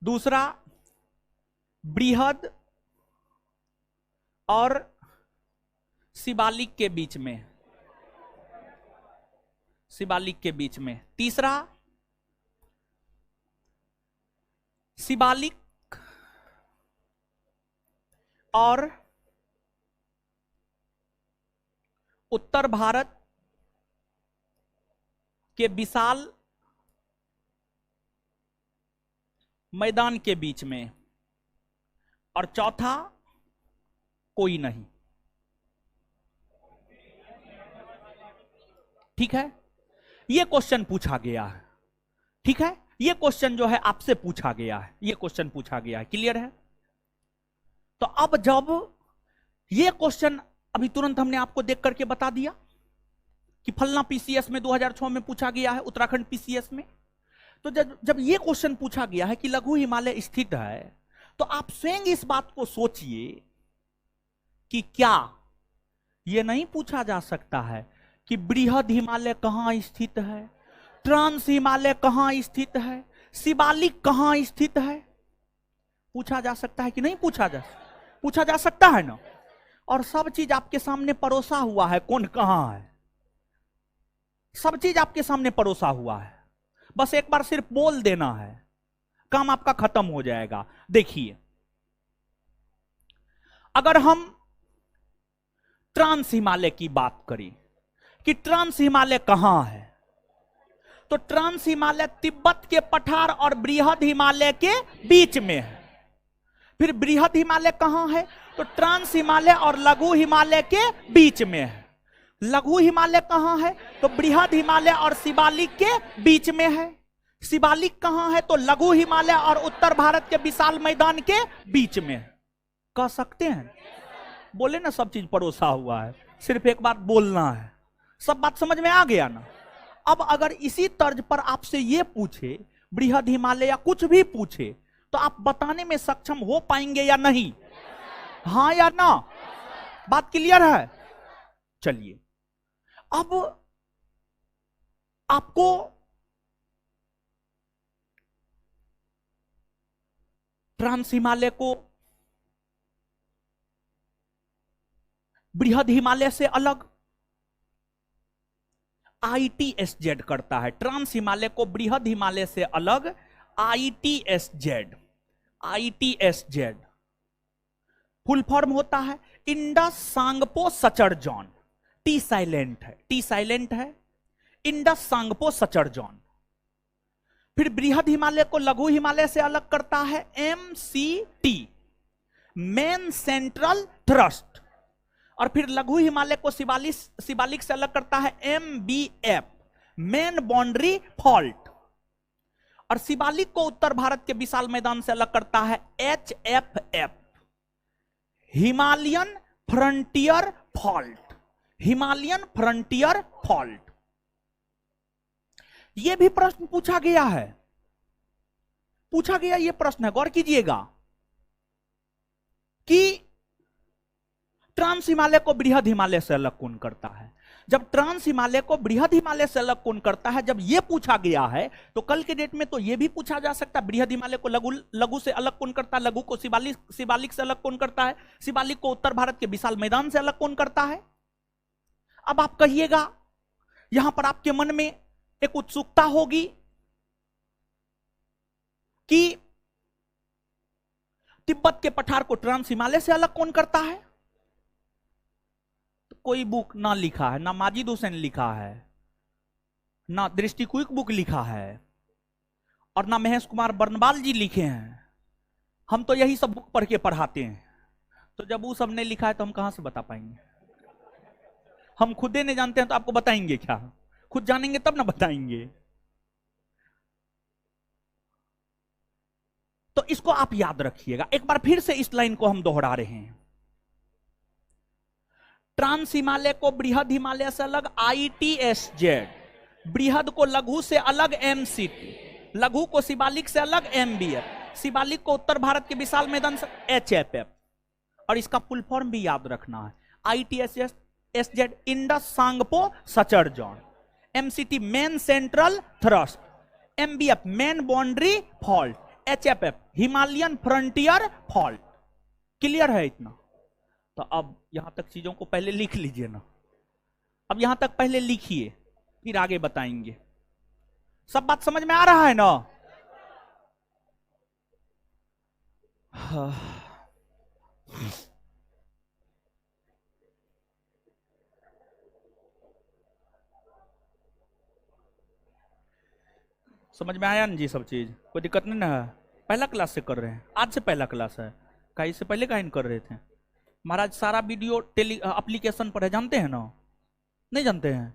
दूसरा, बृहद और शिवालिक के बीच में, शिवालिक के बीच में। तीसरा, शिवालिक और उत्तर भारत के विशाल मैदान के बीच में। और चौथा, कोई नहीं। ठीक है, यह क्वेश्चन पूछा गया है। ठीक है, यह क्वेश्चन जो है आपसे पूछा गया है, यह क्वेश्चन पूछा गया है। क्लियर है? तो अब जब यह क्वेश्चन अभी तुरंत हमने आपको देख करके बता दिया कि फलना पीसीएस में 2006 में पूछा गया है, उत्तराखंड पीसीएस में। तो जब यह क्वेश्चन पूछा गया है कि लघु हिमालय स्थित है, तो आप स्वयं इस बात को सोचिए कि क्या यह नहीं पूछा जा सकता है कि बृहद हिमालय कहां स्थित है, ट्रांस हिमालय कहां स्थित है, शिवालिक कहां स्थित है? पूछा जा सकता है कि नहीं पूछा जा सकता है ना। और सब चीज आपके सामने परोसा हुआ है, कौन कहां है, सब चीज आपके सामने परोसा हुआ है। बस एक बार सिर्फ बोल देना है, काम आपका खत्म हो जाएगा। देखिए, अगर हम ट्रांस हिमालय की बात करें कि ट्रांस हिमालय कहां है, तो ट्रांस हिमालय तिब्बत के पठार और बृहद हिमालय के बीच में है। फिर बृहद हिमालय कहां है? तो ट्रांस हिमालय और लघु हिमालय के बीच में है। लघु हिमालय कहां है? तो बृहद हिमालय और शिवालिक के बीच में है। शिवालिक कहां है? तो लघु हिमालय और उत्तर भारत के विशाल मैदान के बीच में है। कह सकते हैं? बोले ना, सब चीज परोसा हुआ है, सिर्फ एक बार बोलना है। सब बात समझ में आ गया ना? अब अगर इसी तर्ज पर आपसे ये पूछे, बृहद हिमालय या कुछ भी पूछे, तो आप बताने में सक्षम हो पाएंगे या नहीं? हाँ या ना? बात क्लियर है? चलिए, अब आपको ट्रांस हिमालय को बृहद हिमालय से अलग ITSZ करता है। ट्रांस हिमालय को बृहद हिमालय से अलग ITSZ, फुल फॉर्म होता है Indus Tsangpo suture zone. T silent है, टी साइलेंट है। इंडस, सांगपो, सचरजॉन। फिर बृहद हिमालय को लघु हिमालय से अलग करता है MCT, मेन सेंट्रल थ्रस्ट। और फिर लघु हिमालय को शिवालिक से अलग करता है MBF, मेन बाउंड्री फॉल्ट। और शिवालिक को उत्तर भारत के विशाल मैदान से अलग करता है HFF, Himalayan frontier fault, Himalayan frontier fault. यह भी प्रश्न पूछा गया है, पूछा गया यह प्रश्न है, गौर कीजिएगा कि ट्रांस हिमालय को बृहद हिमालय से अलग कौन करता है। जब ट्रांस हिमालय को बृहद हिमालय से अलग कौन करता है, जब यह पूछा गया है, तो कल के डेट में तो यह भी पूछा जा सकता है बृहद हिमालय को लघु से अलग कौन करता है, लघु को शिवालिक से अलग कौन करता है, शिवालिक को उत्तर भारत के विशाल मैदान से अलग कौन करता है। अब आप कहिएगा, यहां पर आपके मन में एक उत्सुकता होगी कि तिब्बत के पठार को ट्रांस हिमालय से अलग कौन करता है। तो कोई बुक ना लिखा है, ना माजिद हुसैन लिखा है, ना दृष्टिकुक बुक लिखा है, और ना महेश कुमार बर्नवाल जी लिखे हैं। हम तो यही सब बुक पढ़ के पढ़ाते हैं। तो जब वो सब ने लिखा है तो हम कहां से बता पाएंगे। हम खुदे नहीं जानते हैं तो आपको बताएंगे क्या, खुद जानेंगे तब ना बताएंगे। तो इसको आप याद रखिएगा। एक बार फिर से इस लाइन को हम दोहरा रहे हैं। ट्रांस हिमालय को बृहद हिमालय से अलग ITSZ, बृहद को लघु से अलग MCT, लघु को शिवालिक से अलग MBF, शिवालिक को उत्तर भारत के विशाल मैदान से HFF। और इसका फुल फॉर्म भी याद रखना है, ITSZ Indus Tsangpo suture zone, MCT main central thrust, MBF main boundary fault, HFF Himalayan frontier fault. Clear है इतना? तो अब यहां तक चीजों को पहले लिख लीजिए ना, अब यहां तक पहले लिखिए, फिर आगे बताएंगे। सब बात समझ में आ रहा है ना? समझ में आया ना जी सब चीज? कोई दिक्कत नहीं ना है? पहला क्लास से कर रहे हैं, आज से पहला क्लास है, का इससे पहले का कर रहे थे? महाराज सारा वीडियो एप्लीकेशन पर है, जानते हैं ना? नहीं जानते हैं?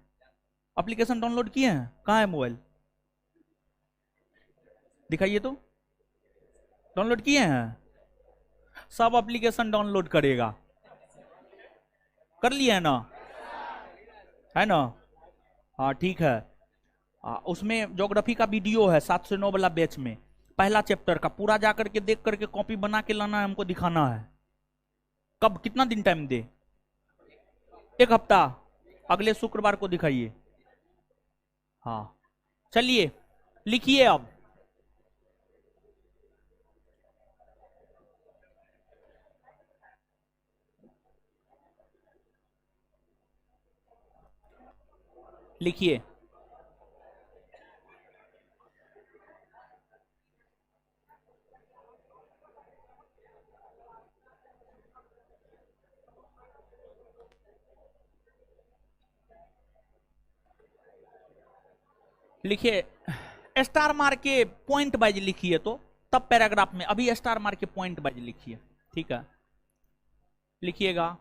एप्लीकेशन डाउनलोड किए हैं? कहाँ है मोबाइल? दिखाइए तो। डाउनलोड किए हैं? सब एप्लीकेशन डाउनलोड करेगा, कर लिए है ना? है ना? हाँ ठीक है। उसमें ज्योग्राफी का वीडियो है 7 से 9 वाला बैच में, पहला चैप्टर का पूरा जाकर के देख करके कॉपी बना के लाना है, हमको दिखाना है। कब, कितना दिन टाइम दे? 1 हफ्ता, अगले शुक्रवार को दिखाइए। हाँ चलिए लिखिए अब। लिखिए। लिखिए, स्टार मार के पॉइंट वाइज लिखिए, तो तब पैराग्राफ में, अभी स्टार मार के पॉइंट वाइज लिखिए, ठीक है? लिखिएगा।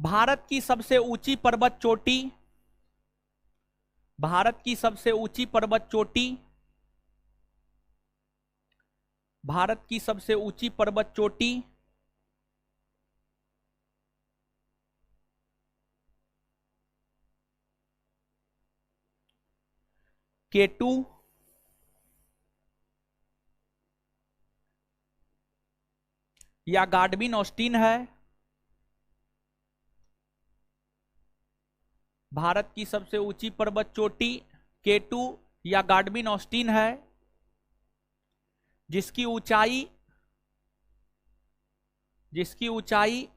भारत की सबसे ऊंची पर्वत चोटी, भारत की सबसे ऊंची पर्वत चोटी, भारत की सबसे ऊंची पर्वत चोटी K2 या गार्डविन ऑस्टिन है। भारत की सबसे ऊंची पर्वत चोटी K2 या गार्डविन ऑस्टिन है, जिसकी ऊंचाई जिसकी ऊंचाई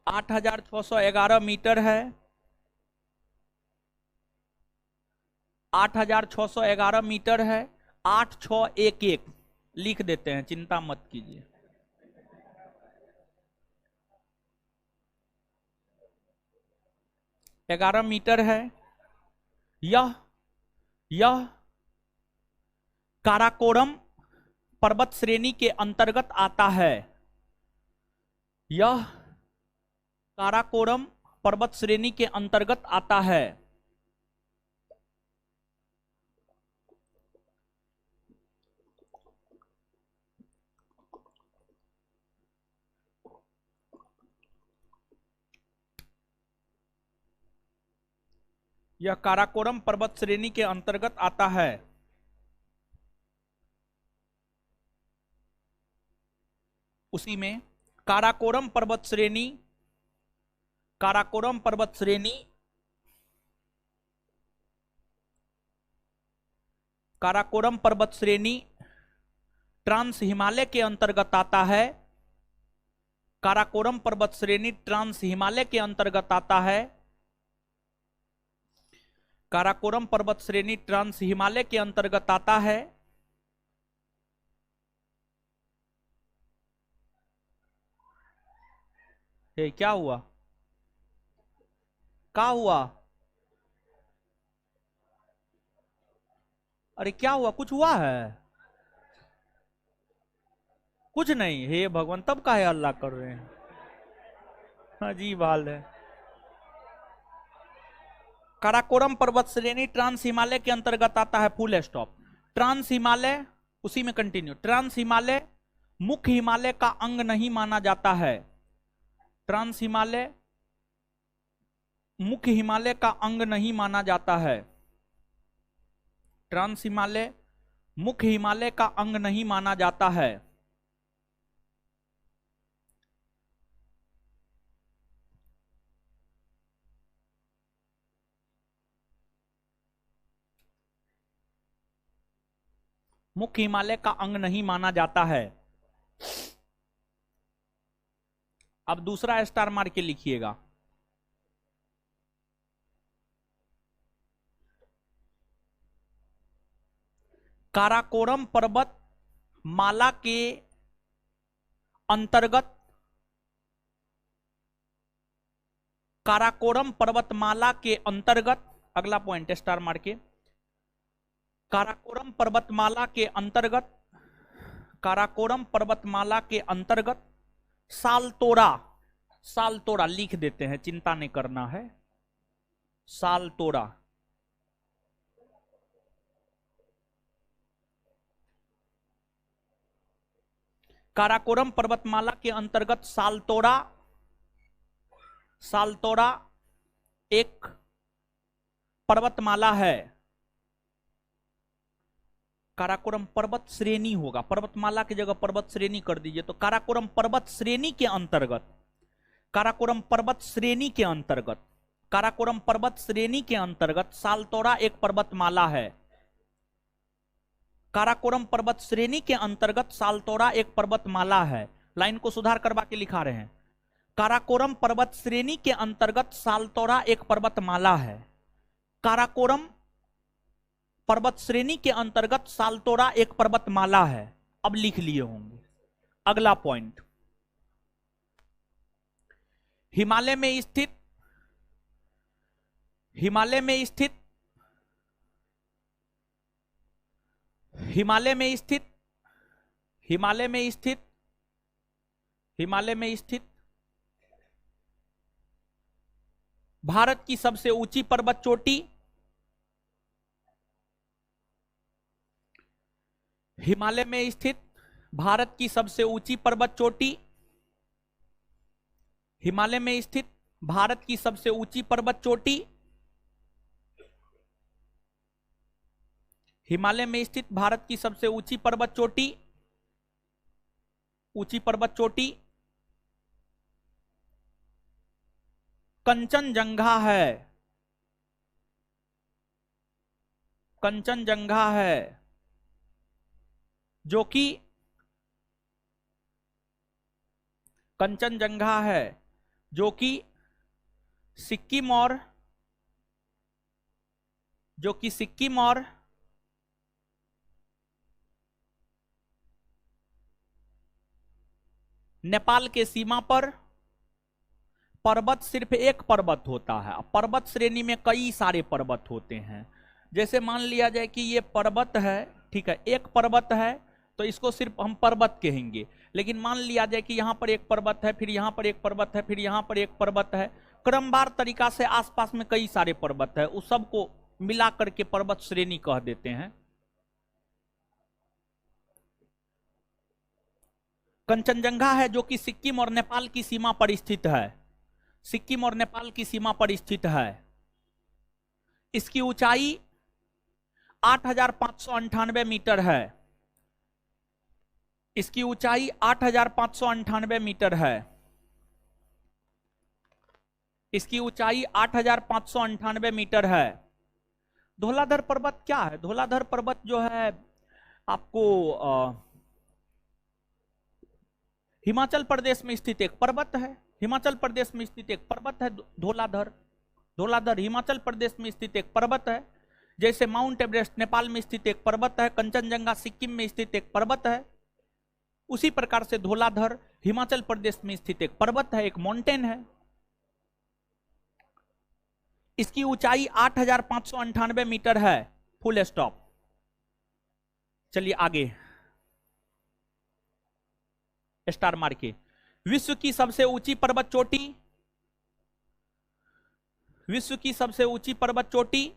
8,611 मीटर है। 8,611 मीटर है। 8611 लिख देते हैं, चिंता मत कीजिए। ग्यारह मीटर है। यह काराकोरम पर्वत श्रेणी के अंतर्गत आता है। यह काराकोरम पर्वत श्रेणी के अंतर्गत आता है। यह काराकोरम पर्वत श्रेणी के अंतर्गत आता है। उसी में काराकोरम पर्वत श्रेणी, काराकोरम पर्वत श्रेणी, काराकोरम पर्वत श्रेणी ट्रांस हिमालय के अंतर्गत आता है। काराकोरम पर्वत श्रेणी ट्रांस हिमालय के अंतर्गत आता है। काराकोरम पर्वत श्रेणी ट्रांस हिमालय के अंतर्गत आता है। क्या हुआ? क्या हुआ? अरे क्या हुआ? कुछ हुआ है? कुछ नहीं। हे भगवान, तब काहे अल्लाह कर रहे हैं? अजीब हाल है। काराकोरम पर्वत श्रेणी ट्रांस हिमालय के अंतर्गत आता है। Full stop. ट्रांस हिमालय, उसी में कंटिन्यू। ट्रांस हिमालय मुख्य हिमालय का अंग नहीं माना जाता है। ट्रांस हिमालय मुख्य हिमालय का अंग नहीं माना जाता है। ट्रांस हिमालय मुख्य हिमालय का अंग नहीं माना जाता है। मुख्य हिमालय का अंग नहीं माना जाता है। अब दूसरा स्टार मार के लिखिएगा। काराकोरम पर्वत माला के अंतर्गत, काराकोरम पर्वतमाला के अंतर्गत, अगला पॉइंट स्टार मार के, काराकोरम पर्वतमाला के अंतर्गत, काराकोरम पर्वतमाला के अंतर्गत सालतोरा, सालतोरा लिख देते हैं, चिंता नहीं करना है। सालतोरा, काराकोरम पर्वतमाला के अंतर्गत सालतोरा, सालतोरा एक पर्वतमाला है। काराकोरम पर्वत श्रेणी होगा, पर्वतमाला की जगह पर्वत श्रेणी कर दीजिए। तो काराकोरम पर्वत श्रेणी के अंतर्गत, काराकोरम पर्वत श्रेणी के अंतर्गत, काराकोरम पर्वत श्रेणी के अंतर्गत सालतोरा एक पर्वतमाला है। काराकोरम पर्वत श्रेणी के अंतर्गत सालतोरा एक पर्वतमाला है। लाइन को सुधार करवा के लिखा रहे हैं। काराकोरम पर्वत श्रेणी के अंतर्गत सालतोरा एक पर्वतमाला है। काराकोरम पर्वत श्रेणी के अंतर्गत सालतोरा एक पर्वतमाला है। अब लिख लिए होंगे। अगला पॉइंट, हिमालय में स्थित, हिमालय में स्थित, हिमालय में स्थित, हिमालय में स्थित, हिमालय में स्थित भारत की सबसे ऊंची पर्वत चोटी, हिमालय में स्थित भारत की सबसे ऊंची पर्वत चोटी, हिमालय में स्थित भारत की सबसे ऊंची पर्वत चोटी, हिमालय में स्थित भारत की सबसे ऊंची पर्वत चोटी, ऊंची पर्वत चोटी कंचनजंगा है। कंचनजंगा है जो कि कंचनजंगा है जो कि सिक्किम और नेपाल के सीमा पर पर्वत सिर्फ एक पर्वत होता है। पर्वत श्रेणी में कई सारे पर्वत होते हैं। जैसे मान लिया जाए कि ये पर्वत है, ठीक है, एक पर्वत है तो इसको सिर्फ हम पर्वत कहेंगे। लेकिन मान लिया जाए कि यहाँ पर एक पर्वत है, फिर यहाँ पर एक पर्वत है, फिर यहाँ पर एक पर्वत है, क्रमवार तरीका से आसपास में कई सारे पर्वत है, उस सबको मिला करके पर्वत श्रेणी कह देते हैं। कंचनजंगा है जो कि सिक्किम और नेपाल की सीमा पर स्थित है। सिक्किम और नेपाल की सीमा पर स्थित है। इसकी ऊंचाई 8,598 मीटर है। इसकी ऊंचाई 8,598 मीटर है। इसकी ऊंचाई 8,598 मीटर है। धौलाधर पर्वत क्या है? धौलाधर पर्वत जो है आपको हिमाचल प्रदेश में स्थित एक पर्वत है। हिमाचल प्रदेश में स्थित एक पर्वत है धौलाधर। धौलाधर हिमाचल प्रदेश में स्थित एक पर्वत है। जैसे माउंट एवरेस्ट नेपाल में स्थित एक पर्वत है, कंचनजंगा सिक्किम में स्थित एक पर्वत है, उसी प्रकार से धौलाधर हिमाचल प्रदेश में स्थित एक पर्वत है, एक माउंटेन है। इसकी ऊंचाई 8,598 मीटर है। Full stop. चलिए आगे स्टार मार के। विश्व की सबसे ऊंची पर्वत चोटी, विश्व की सबसे ऊंची पर्वत चोटी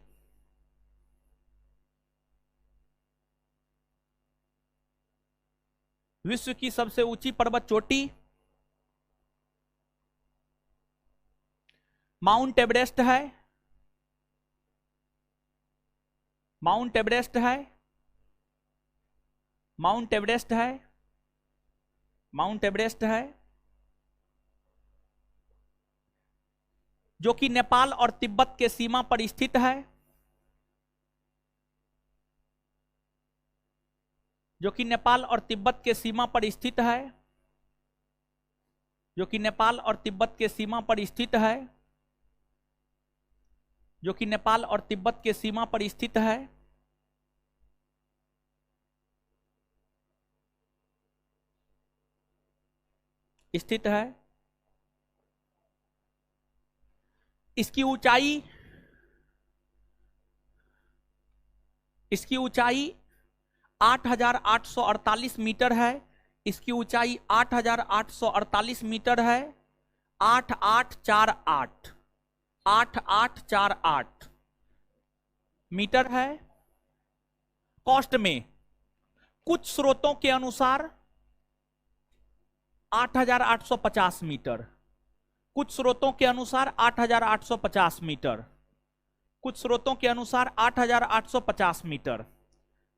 विश्व की सबसे ऊंची पर्वत चोटी माउंट एवरेस्ट है। माउंट एवरेस्ट है। माउंट एवरेस्ट है। माउंट एवरेस्ट है जो कि नेपाल और तिब्बत के सीमा पर स्थित है। जो कि नेपाल और तिब्बत के सीमा पर स्थित है। जो कि नेपाल और तिब्बत के सीमा पर स्थित है। जो कि नेपाल और तिब्बत के सीमा पर स्थित है। स्थित है। इसकी ऊंचाई 8,848 मीटर है। इसकी ऊंचाई 8,848 मीटर है। 8848 8848 मीटर है। कॉस्ट में कुछ स्रोतों के अनुसार 8,850 मीटर, कुछ स्रोतों के अनुसार 8,850 मीटर, कुछ स्रोतों के अनुसार 8,850 मीटर,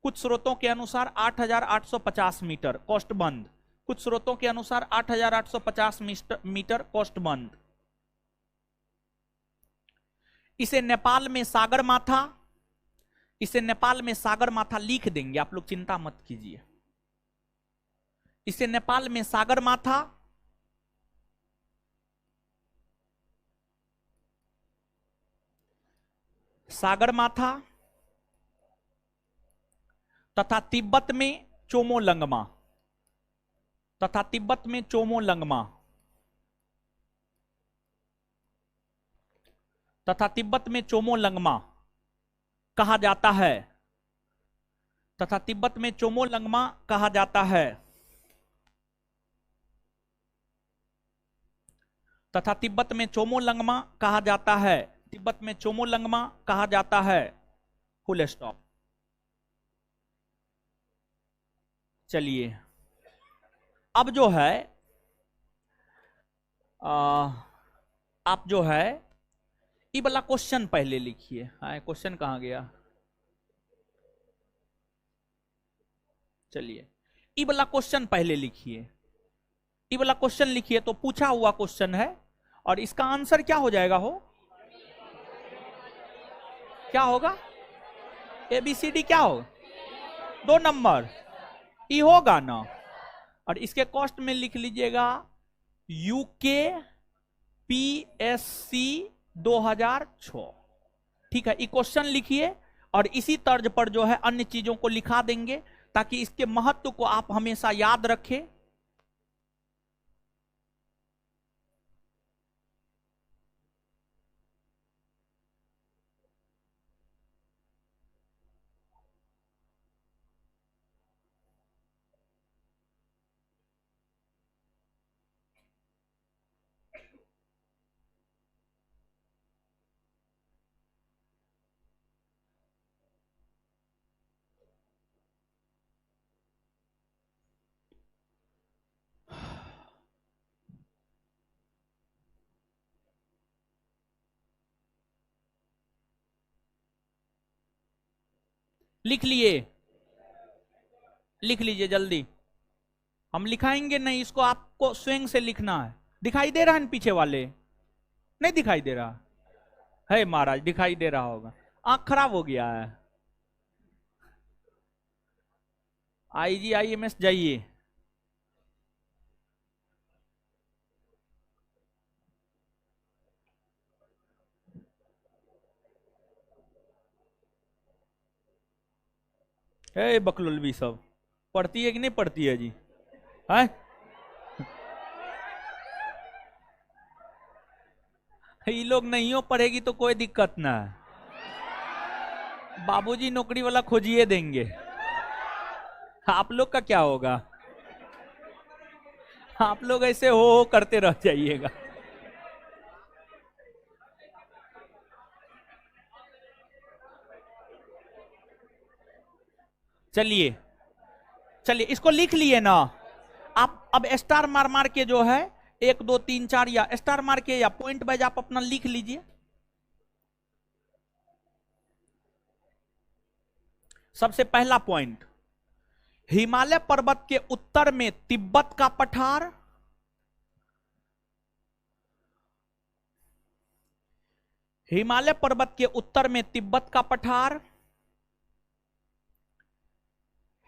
कुछ स्रोतों के अनुसार 8,850 मीटर कॉस्ट बंद, कुछ स्रोतों के अनुसार 8,850 मीटर कॉस्ट बंद। इसे नेपाल में सागरमाथा, इसे नेपाल में सागरमाथा लिख देंगे, आप लोग चिंता मत कीजिए। इसे नेपाल में सागरमाथा, सागरमाथा तथा तिब्बत में चोमोलंगमा, तथा तिब्बत में चोमोलंगमा, तथा तिब्बत में चोमोलंगमा कहा जाता है, तथा तिब्बत में चोमोलंगमा कहा जाता है, तथा तिब्बत में चोमोलंगमा कहा जाता है, तिब्बत में चोमोलंगमा कहा जाता है। Full stop. चलिए अब जो है आप जो है ये वाला क्वेश्चन पहले लिखिए। हाँ, क्वेश्चन कहाँ गया? चलिए ये वाला क्वेश्चन पहले लिखिए। ये वाला क्वेश्चन लिखिए तो पूछा हुआ क्वेश्चन है और इसका आंसर क्या हो जाएगा? हो क्या होगा? ABCD क्या हो, 2 नंबर, ई होगा ना। और इसके कॉस्ट में लिख लीजिएगा UKPSC 2006। ठीक है, ये क्वेश्चन लिखिए और इसी तर्ज पर जो है अन्य चीजों को लिखा देंगे ताकि इसके महत्व को आप हमेशा याद रखें। लिख लिए, लिख लीजिए जल्दी। हम लिखाएंगे नहीं, इसको आपको स्वयं से लिखना है। दिखाई दे रहा है पीछे वाले, नहीं दिखाई दे रहा है महाराज, दिखाई दे रहा होगा, आंख खराब हो गया है। IGIMS जाइए। बकलुलवी सब पढ़ती है कि नहीं पढ़ती है जी, है? ये लोग नहीं हो पढ़ेगी तो कोई दिक्कत ना है, बाबूजी नौकरी वाला खोजिए देंगे। आप लोग का क्या होगा, आप लोग ऐसे हो करते रह जाइएगा। चलिए चलिए, इसको लिख लिए ना आप। अब स्टार मार मार के जो है 1 2 3 4 या स्टार मार के या पॉइंट वाइज आप अपना लिख लीजिए। सबसे पहला पॉइंट, हिमालय पर्वत के उत्तर में तिब्बत का पठार, हिमालय पर्वत के उत्तर में तिब्बत का पठार,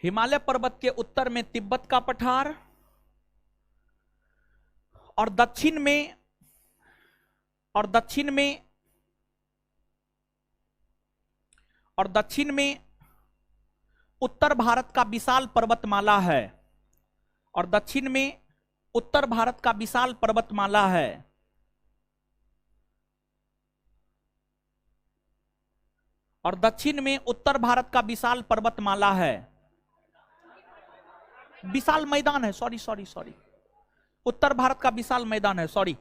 हिमालय पर्वत के उत्तर में तिब्बत का पठार, और दक्षिण में, और दक्षिण में, और दक्षिण में उत्तर भारत का विशाल पर्वतमाला है, और दक्षिण में उत्तर भारत का विशाल पर्वतमाला है, और दक्षिण में उत्तर भारत का विशाल पर्वतमाला है, विशाल मैदान है, सॉरी सॉरी सॉरी, उत्तर भारत का विशाल मैदान है, सॉरी,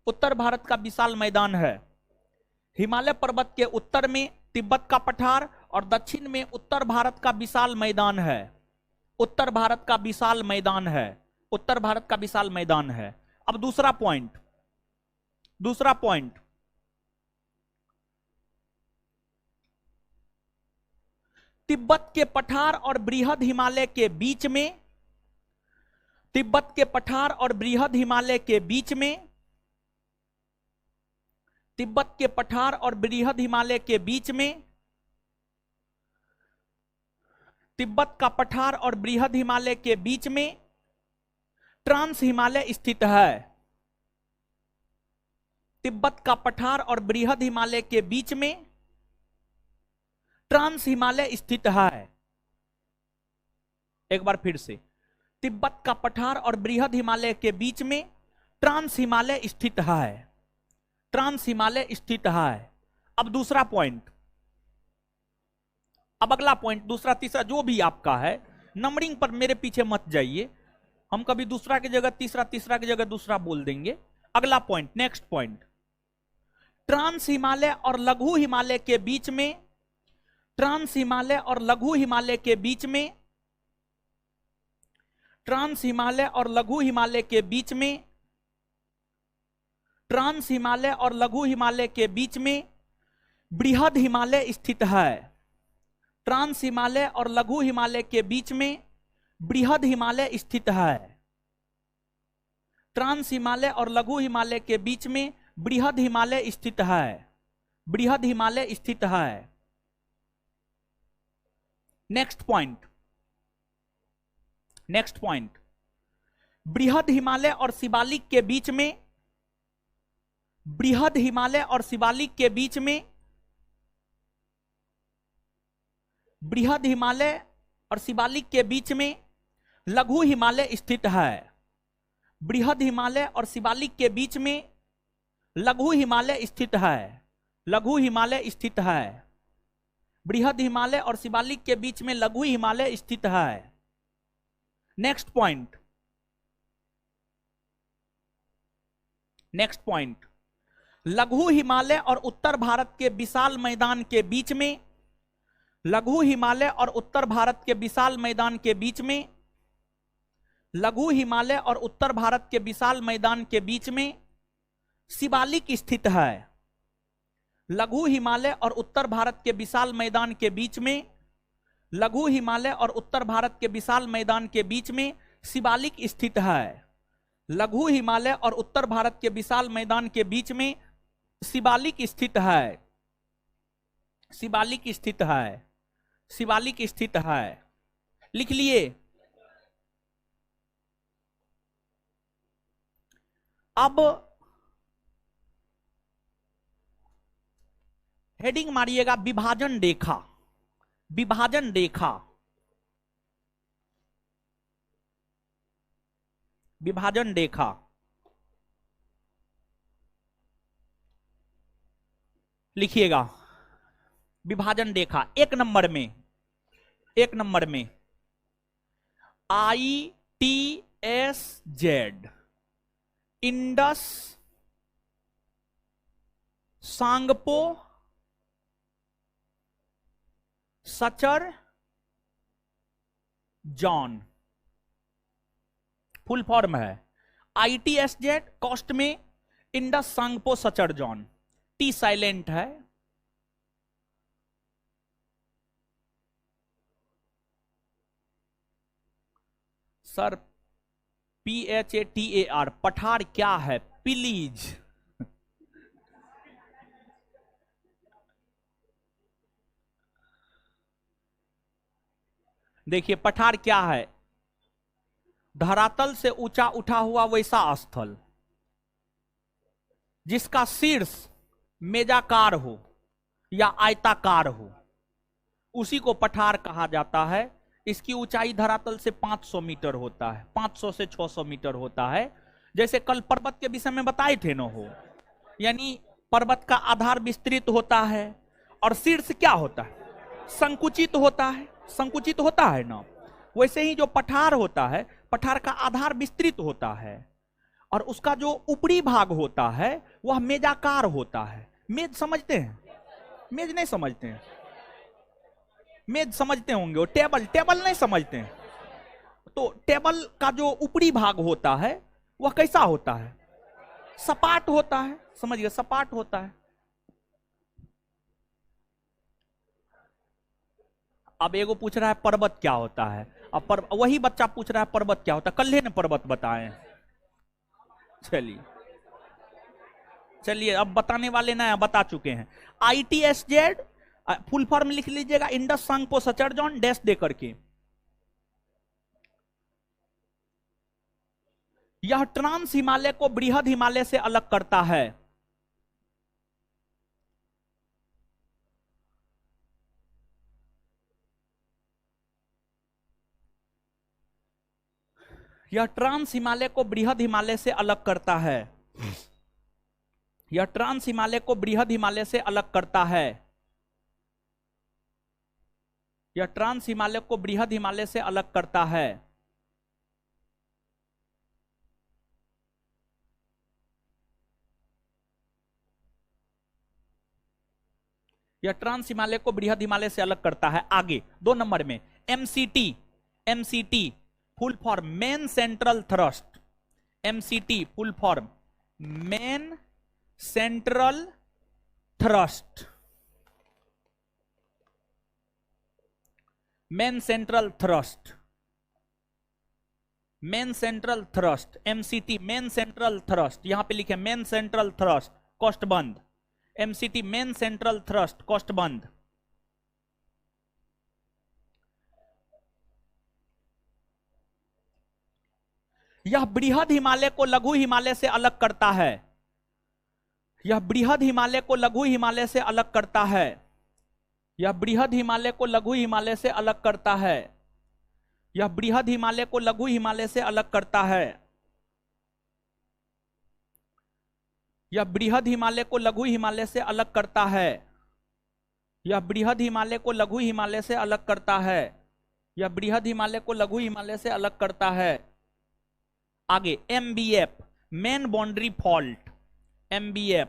उत्तर भारत का विशाल मैदान है। हिमालय पर्वत के उत्तर में तिब्बत का पठार और दक्षिण में उत्तर भारत का विशाल मैदान है, उत्तर भारत का विशाल मैदान है, उत्तर भारत का विशाल मैदान है। अब दूसरा पॉइंट, दूसरा पॉइंट, तिब्बत के पठार और बृहद हिमालय के बीच में, तिब्बत के पठार और बृहद हिमालय के बीच में, तिब्बत के पठार और बृहद हिमालय के बीच में, तिब्बत का पठार और बृहद हिमालय के बीच में ट्रांस हिमालय स्थित है, तिब्बत का पठार और बृहद हिमालय के बीच में ट्रांस हिमालय स्थित है। एक बार फिर से, तिब्बत का पठार और बृहद हिमालय के बीच में ट्रांस हिमालय स्थित है, ट्रांस हिमालय स्थित है। अब दूसरा पॉइंट, अब अगला पॉइंट, दूसरा तीसरा जो भी आपका है, नंबरिंग पर मेरे पीछे मत जाइए, हम कभी दूसरा की जगह तीसरा, तीसरा की जगह दूसरा बोल देंगे। अगला point, next point, trans Himalaya और लघु हिमालय के बीच में, ट्रांस हिमालय और लघु हिमालय के बीच में, ट्रांस हिमालय और लघु हिमालय के बीच में, ट्रांस हिमालय और लघु हिमालय के बीच में बृहद हिमालय स्थित है, ट्रांस हिमालय और लघु हिमालय के बीच में बृहद हिमालय स्थित है, ट्रांस हिमालय और लघु हिमालय के बीच में बृहद हिमालय स्थित है, बृहद हिमालय स्थित है। नेक्स्ट पॉइंट, नेक्स्ट पॉइंट, बृहद हिमालय और शिवालिक के बीच में, बृहद हिमालय और शिवालिक के बीच में, बृहद हिमालय और शिवालिक के बीच में लघु हिमालय स्थित है। बृहद हिमालय और शिवालिक के बीच में लघु हिमालय स्थित है, लघु हिमालय स्थित है। बृहद हिमालय और शिवालिक के बीच में लघु हिमालय स्थित है। नेक्स्ट पॉइंट, नेक्स्ट पॉइंट, लघु हिमालय और उत्तर भारत के विशाल मैदान के बीच में, लघु हिमालय और उत्तर भारत के विशाल मैदान के बीच में, लघु हिमालय और उत्तर भारत के विशाल मैदान के बीच में शिवालिक स्थित है। लघु हिमालय और उत्तर भारत के विशाल मैदान के बीच में, लघु हिमालय और उत्तर भारत के विशाल मैदान के बीच में शिवालिक स्थित है। लघु हिमालय और उत्तर भारत के विशाल मैदान के बीच में शिवालिक स्थित है, शिवालिक स्थित है, शिवालिक स्थित है। लिख लिए। अब हेडिंग मारिएगा विभाजन रेखा, विभाजन रेखा, विभाजन रेखा। लिखिएगा विभाजन रेखा। एक नंबर में, एक नंबर में ITSZ, Indus, Tsangpo, suture, zone, full form है। ITSZ कॉस्ट में Indus, Tsangpo, suture, zone. T silent है। सर PHATAR, पठार क्या है? प्लीज। देखिए पठार क्या है? धरातल से ऊंचा उठा हुआ वैसा स्थल जिसका शीर्ष मेजाकार हो या आयताकार हो, उसी को पठार कहा जाता है। इसकी ऊंचाई धरातल से 500 मीटर होता है, 500 से 600 मीटर होता है। जैसे कल पर्वत के विषय में बताए थे ना हो, यानी पर्वत का आधार विस्तृत होता है और शीर्ष क्या होता है? संकुचित होता है, संकुचित होता है ना। वैसे ही जो पठार होता है, पठार का आधार विस्तृत होता है और उसका जो ऊपरी भाग होता है वह मेजाकार होता है। मेज समझते हैं? मेज नहीं समझते हैं? मेज समझते होंगे, वो टेबल, टेबल नहीं समझते हैं। तो टेबल का जो ऊपरी भाग होता है वह कैसा होता है? सपाट होता है। समझिए, सपाट होता है। अब एगो पूछ रहा है पर्वत क्या होता है, अब वही बच्चा पूछ रहा है पर्वत क्या होता है। कल ने पर्वत बताए। चलिए चलिए, अब बताने वाले ना बता चुके हैं। ITSZ फुल फॉर्म लिख लीजिएगा, Indus, Tsangpo, suture, zone, dash दे करके। यह ट्रांस हिमालय को बृहद हिमालय से अलग करता है। यह ट्रांस हिमालय को बृहद हिमालय से अलग करता है। यह ट्रांस हिमालय को बृहद हिमालय से अलग करता है। यह ट्रांस हिमालय को बृहद हिमालय से अलग करता है। यह ट्रांस हिमालय को बृहद हिमालय से अलग करता है। आगे 2 नंबर में MCT, MCT full form main central thrust. MCT full form main central thrust. Main central thrust, main central thrust, MCT main central thrust. यहां पे लिखे मेन सेंट्रल थ्रस्ट, कॉस्ट बंद। MCT main central thrust, cost बंद। यह बृहद हिमालय को लघु हिमालय से अलग करता है। यह बृहद हिमालय को लघु हिमालय से अलग करता है। यह बृहद हिमालय को लघु हिमालय से अलग करता है। यह बृहद हिमालय को लघु हिमालय से अलग करता है। यह बृहद हिमालय को लघु हिमालय से अलग करता है। यह बृहद हिमालय को लघु हिमालय से अलग करता है। यह बृहद हिमालय को लघु हिमालय से अलग करता है। आगे MBF main boundary fault. MBF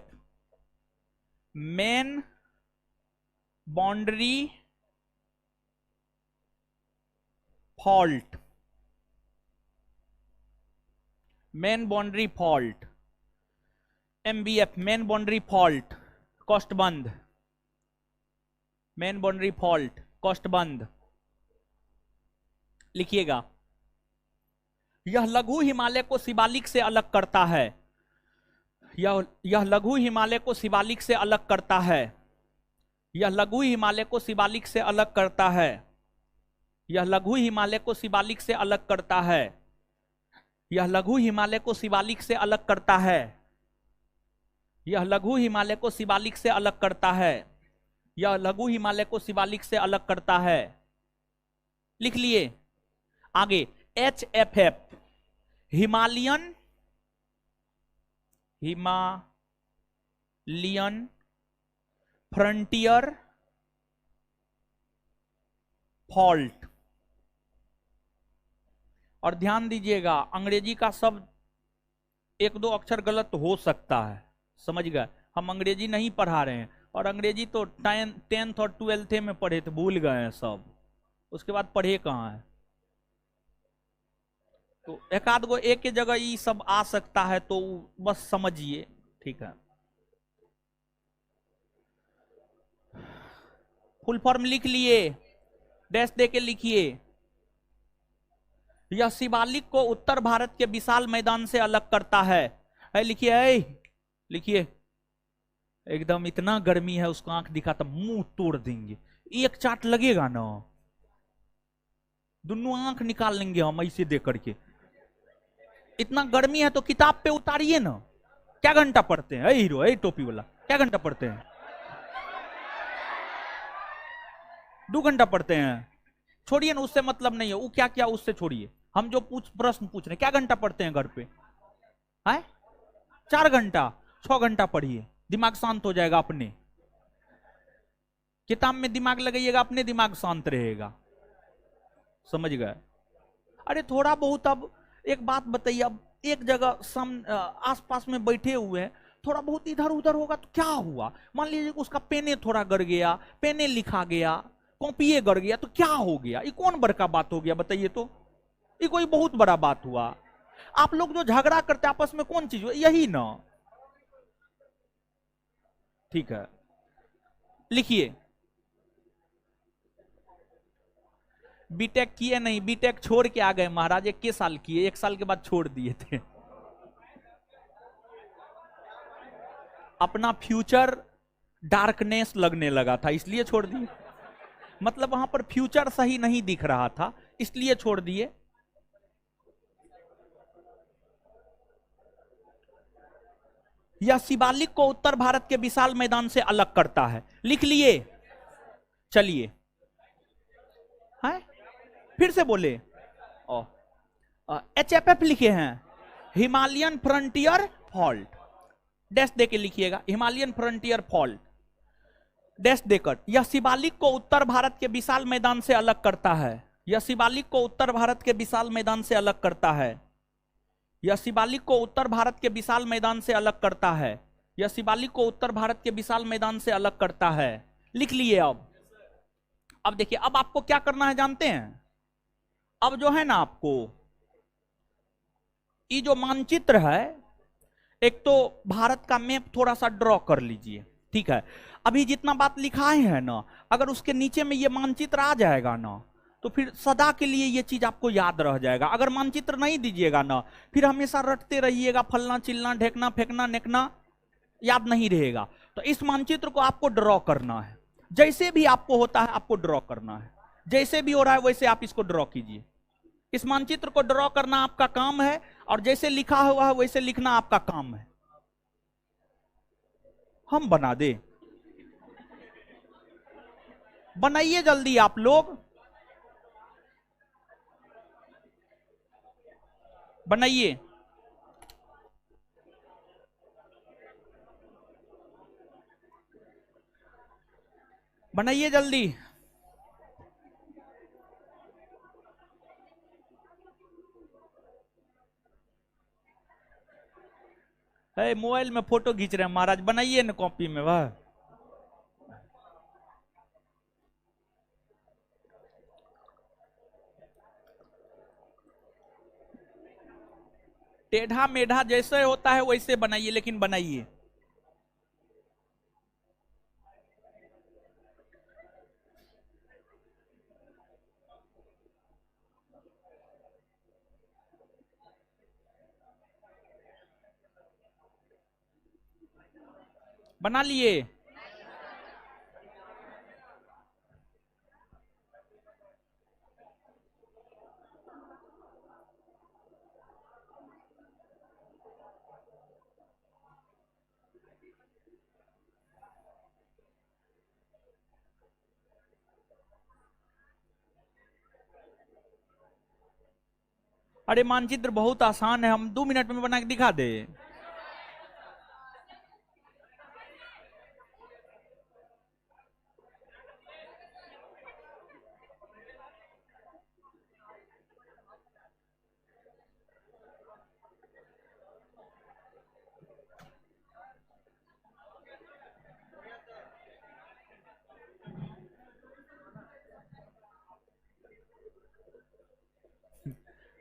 main boundary fault. Main boundary fault. MBF main boundary fault कौष्टबंध। मेन बाउंड्री फॉल्ट कौष्टबंध लिखिएगा। यह लघु हिमालय को शिवालिक से अलग करता है। यह लघु हिमालय को शिवालिक से अलग करता है। यह लघु हिमालय को शिवालिक से अलग करता है। यह लघु हिमालय को शिवालिक से अलग करता है। यह लघु हिमालय को शिवालिक से अलग करता है। यह लघु हिमालय को शिवालिक से अलग करता है। यह लघु हिमालय को शिवालिक से अलग करता है। लिख लिए। आगे HFF हिमालयन फ्रंटियर फॉल्ट। और ध्यान दीजिएगा, अंग्रेजी का शब्द एक दो अक्षर गलत हो सकता है, समझ गए। हम अंग्रेजी नहीं पढ़ा रहे हैं, और अंग्रेजी तो 10th और 12th में पढ़े थे, भूल गए हैं सब, उसके बाद पढ़े कहाँ है। तो एक आध गो एक के जगह ये सब आ सकता है, तो बस समझिए, ठीक है। फुल फॉर्म लिख लिए, डैश दे के लिखिए। यह शिवालिक को उत्तर भारत के विशाल मैदान से अलग करता है। लिखिए, लिखिए। एकदम इतना गर्मी है, उसको आंख दिखा तो मुंह तोड़ देंगे, एक चाट लगेगा ना, दोनों आंख निकाल लेंगे हम ऐसे दे करके। इतना गर्मी है तो किताब पे उतारिए ना। क्या घंटा पढ़ते हैं हीरो, टोपी वाला, क्या घंटा पढ़ते हैं? 2 घंटा पढ़ते हैं। छोड़िए ना, उससे मतलब नहीं है, वो क्या क्या उससे छोड़िए। हम जो प्रश्न पूछ रहे हैं, क्या घंटा पढ़ते हैं घर पे? है 4 घंटा, 6 घंटा पढ़िए, दिमाग शांत हो जाएगा अपने। किताब में दिमाग लगाइएगा, अपने दिमाग शांत रहेगा, समझ गए। अरे थोड़ा बहुत, अब एक बात बताइए, अब एक जगह आसपास में बैठे हुए हैं, थोड़ा बहुत इधर उधर होगा तो क्या हुआ? मान लीजिए उसका पेने थोड़ा गिर गया, पेने लिखा गया, कॉपी गिर गया, तो क्या हो गया? ये कौन बड़का बात हो गया बताइए तो? ये कोई बहुत बड़ा बात हुआ? आप लोग जो झगड़ा करते आपस में, कौन चीज यही ना, ठीक है। लिखिए, बीटेक किए नहीं, बीटेक छोड़ के आ गए महाराज। 1 साल किए, 1 साल के बाद छोड़ दिए थे। अपना फ्यूचर डार्कनेस लगने लगा था, इसलिए छोड़ दिए। मतलब वहां पर फ्यूचर सही नहीं दिख रहा था, इसलिए छोड़ दिए। यह शिवालिक को उत्तर भारत के विशाल मैदान से अलग करता है। लिख लिए? चलिए, है फिर से बोले। HFF लिखे हैं, हिमालयन फ्रंटियर फॉल्ट। डैश देके लिखिएगा, हिमालयन फ्रंटियर फॉल्ट, डैश देकर। यह शिवालिक को उत्तर भारत के विशाल मैदान से अलग करता है। यह शिवालिक को उत्तर भारत के विशाल मैदान से अलग करता है। यह शिवालिक को उत्तर भारत के विशाल मैदान से अलग करता है। यह शिवालिक को उत्तर भारत के विशाल मैदान से अलग करता है। लिख लिए? अब देखिए, अब आपको क्या करना है जानते हैं? अब जो है ना, आपको ये जो मानचित्र है, एक तो भारत का मैप थोड़ा सा ड्रॉ कर लीजिए, ठीक है। अभी जितना बात लिखा है ना, अगर उसके नीचे में ये मानचित्र आ जाएगा ना, तो फिर सदा के लिए ये चीज आपको याद रह जाएगा। अगर मानचित्र नहीं दीजिएगा ना, फिर हमेशा रटते रहिएगा, फलना चिलना ढेकना फेंकना नेकना, याद नहीं रहेगा। तो इस मानचित्र को आपको ड्रॉ करना है, जैसे भी आपको होता है आपको ड्रॉ करना है। जैसे भी हो रहा है वैसे आप इसको ड्रॉ कीजिए। इस मानचित्र को ड्रॉ करना आपका काम है। और जैसे लिखा हुआ है वैसे लिखना आपका काम है। हम बना दे, बनाइए जल्दी आप लोग, बनाइए। बनाइए जल्दी। मोबाइल में फोटो खींच रहे हैं महाराज, बनाइए ना कॉपी में वह। टेढ़ा मेढ़ा जैसे होता है वैसे बनाइए, लेकिन बनाइए। बना लिए? अरे मानचित्र बहुत आसान है, हम 2 मिनट में बना के दिखा दे।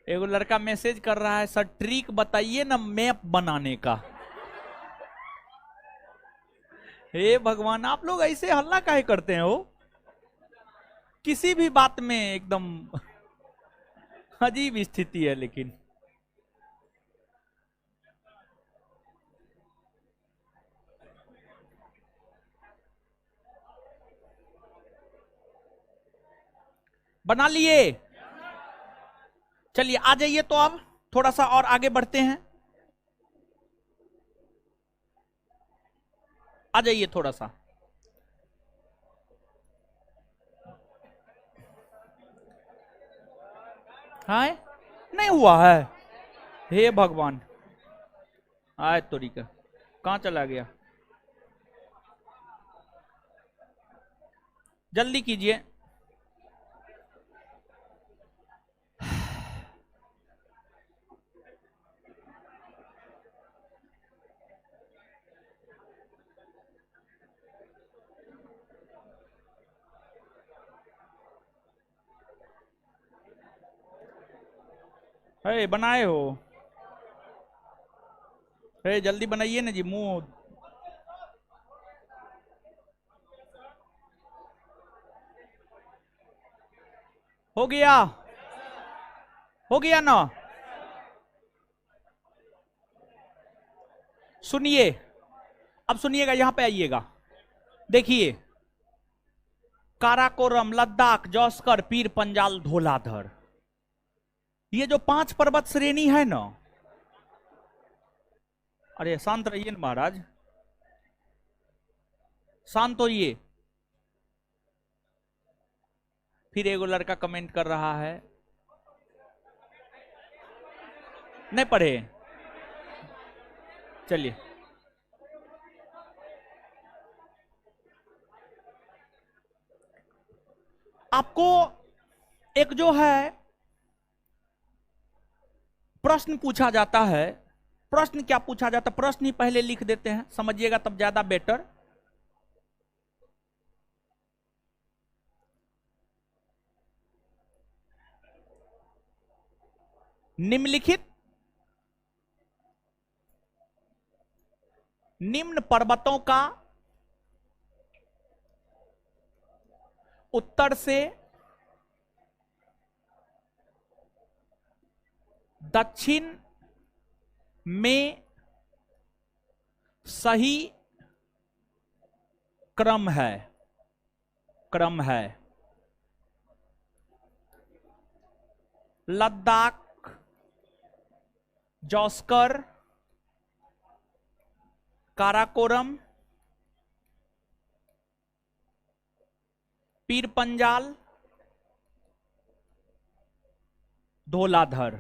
एगो लड़का मैसेज कर रहा है, सर ट्रिक बताइए ना मैप बनाने का। हे भगवान, आप लोग ऐसे हल्ला काहे करते हैं हो? किसी भी बात में एकदम अजीब स्थिति है। लेकिन बना लिए? चलिए आ जाइए, तो अब थोड़ा सा और आगे बढ़ते हैं। आ जाइए थोड़ा सा। हाय, नहीं हुआ है? हे भगवान, आय तोरी का, कहां चला गया? जल्दी कीजिए। है बनाए हो? है जल्दी बनाइए ना जी, मुंह। हो गया? हो गया ना? सुनिए, अब सुनिएगा, यहां पे आइएगा। देखिए, काराकोरम, लद्दाख, जौस्कर, पीर पंजाल, धौलाधर, ये जो 5 पर्वत श्रेणी है ना। अरे शांत रहिए ना महाराज, शांत होइए। फिर एगो लड़का कमेंट कर रहा है, नहीं पढ़े? चलिए, आपको एक जो है प्रश्न पूछा जाता है। प्रश्न क्या पूछा जाता है, प्रश्न ही पहले लिख देते हैं, समझिएगा तब ज्यादा बेटर। निम्नलिखित निम्न पर्वतों का उत्तर से दक्षिण में सही क्रम है। क्रम है लद्दाख, जॉस्कर, काराकोरम, पीर पंजाल, धौलाधर,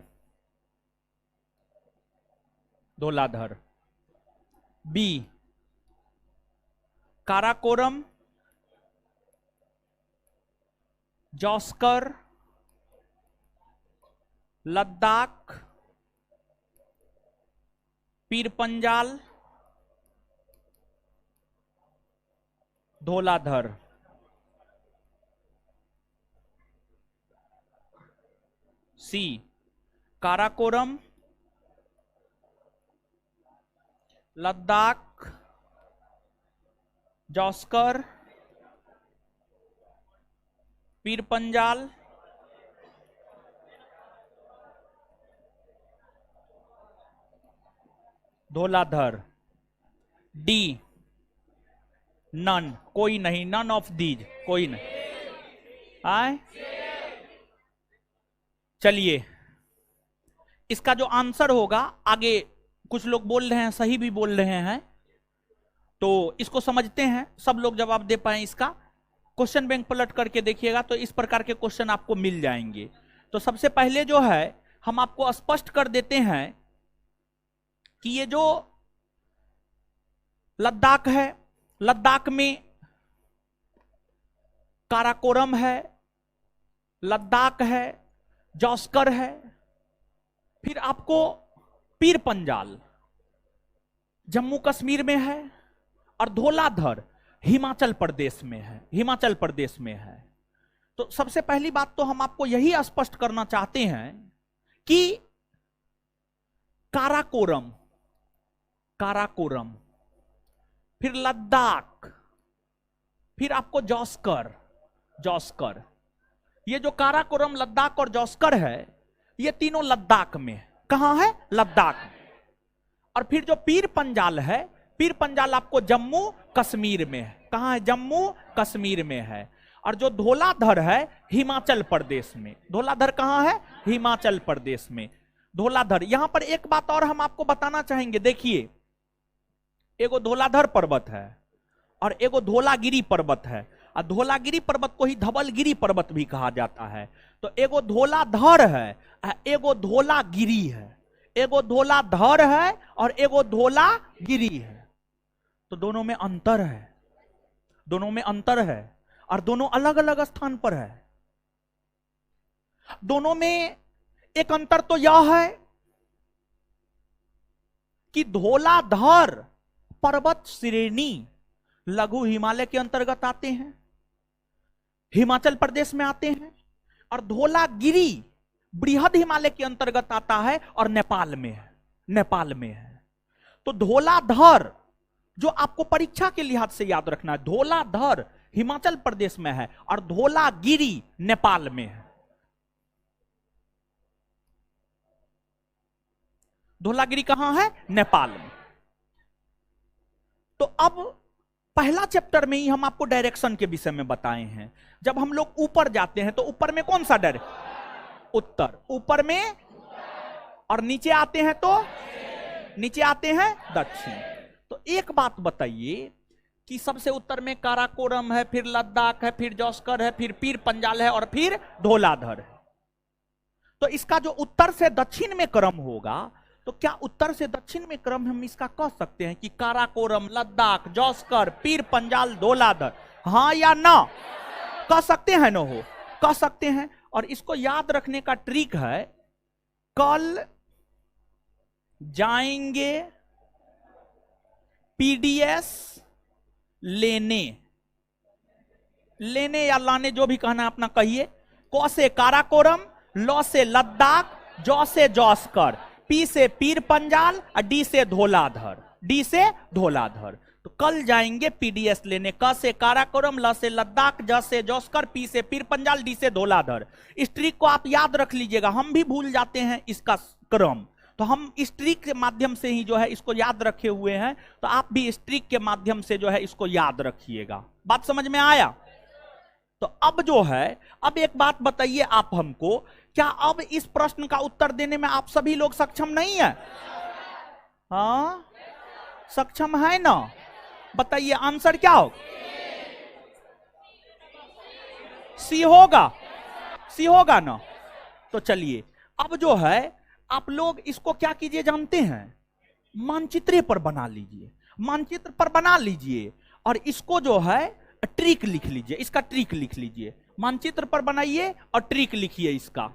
धौलाधर। बी, काराकोरम, जॉस्कर, लद्दाख, पीर पंजाल, धौलाधर। सी, काराकोरम, लद्दाख, जॉस्कर, पीर पंजाल, धौलाधर। डी, नन, कोई नहीं, नन ऑफ दीज, कोई नहीं। आए, चलिए इसका जो आंसर होगा, आगे कुछ लोग बोल रहे हैं, सही भी बोल रहे हैं, तो इसको समझते हैं, सब लोग जवाब दे पाए इसका। क्वेश्चन बैंक पलट करके देखिएगा तो इस प्रकार के क्वेश्चन आपको मिल जाएंगे। तो सबसे पहले जो है हम आपको स्पष्ट कर देते हैं कि ये जो लद्दाख है, लद्दाख में काराकोरम है, लद्दाख है, जॉस्कर है, फिर आपको पीर पंजाल जम्मू कश्मीर में है, और धौलाधर हिमाचल प्रदेश में है, हिमाचल प्रदेश में है। तो सबसे पहली बात तो हम आपको यही स्पष्ट करना चाहते हैं कि काराकोरम, काराकोरम, फिर लद्दाख, फिर आपको जॉस्कर, जॉस्कर, ये जो काराकोरम, लद्दाख और जॉस्कर है, ये तीनों लद्दाख में है। कहां है? लद्दाख में। और फिर जो पीर पंजाल है, पीर पंजाल आपको जम्मू कश्मीर में है। कहां है? जम्मू कश्मीर में है। और जो धौलाधर है, हिमाचल प्रदेश में। धौलाधर कहां है? हिमाचल प्रदेश में। धौलाधर, यहां पर एक बात और हम आपको बताना चाहेंगे। देखिए, एगो धौलाधर पर्वत है और एगो धौलागिरी पर्वत है, और धौलागिरी पर्वत को ही धवलगिरी पर्वत भी कहा जाता है। तो एगो धौलाधर है, एगो धौलागिरी है। एगो धौलाधर है और एगो धौलागिरी है। तो दोनों में अंतर है, दोनों में अंतर है, और दोनों अलग अलग स्थान पर है। दोनों में एक अंतर तो यह है कि धौलाधर पर्वत श्रेणी लघु हिमालय के अंतर्गत आते हैं, हिमाचल प्रदेश में आते हैं, और धौलागिरी बृहद हिमालय के अंतर्गत आता है और नेपाल में है, नेपाल में है। तो धौलाधर जो आपको परीक्षा के लिहाज से याद रखना है, धौलाधर हिमाचल प्रदेश में है और धौलागिरी नेपाल में है। धौलागिरी कहां है? नेपाल में। तो अब पहला चैप्टर में ही हम आपको डायरेक्शन के विषय में बताए हैं। जब हम लोग ऊपर जाते हैं तो ऊपर में कौन सा डायरेक्शन? उत्तर, ऊपर में, और नीचे आते हैं तो नीचे आते हैं दक्षिण। तो एक बात बताइए कि सबसे उत्तर में काराकोरम है, फिर लद्दाख है, फिर जॉस्कर है, फिर पीर पंजाल है, और फिर धौलाधर है। तो इसका जो उत्तर से दक्षिण में क्रम होगा, तो क्या उत्तर से दक्षिण में क्रम हम इसका कह सकते हैं कि काराकोरम, लद्दाख, जॉस्कर, पीर पंजाल, धौलाधर? हां या ना? कह सकते हैं ना? हो, कह सकते हैं। और इसको याद रखने का ट्रिक है, कल जाएंगे पीडीएस लेने, लेने या लाने, जो भी कहना अपना कहिए। क से काराकोरम, ल से लद्दाख, जॉ से जॉस्कर, पी से पीर पंजाल, और डी से धौलाधर, डी से धौलाधर। तो कल जाएंगे पीडीएस लेने, क से काराकोरम, ल से लद्दाख, ज से जॉस्कर, पी से पीर पंजाल, डी से धौलाधर। इस ट्रिक को आप याद रख लीजिएगा, हम भी भूल जाते हैं इसका क्रम। तो हम इस ट्रिक के माध्यम से ही जो है इसको याद रखे हुए हैं। तो आप भी इस ट्रिक के माध्यम से जो है इसको याद रखिएगा। बात समझ में आया? तो अब जो है, अब एक बात बताइए आप हमको, क्या अब इस प्रश्न का उत्तर देने में आप सभी लोग सक्षम नहीं है? हाँ, सक्षम है ना? बताइए आंसर क्या हो? सी होगा, सी होगा ना? तो चलिए, अब जो है आप लोग इसको क्या कीजिए जानते हैं? मानचित्र पर बना लीजिए, मानचित्र पर बना लीजिए, और इसको जो है ट्रिक लिख लीजिए, इसका ट्रिक लिख लीजिए। मानचित्र पर बनाइए और ट्रिक लिखिए इसका।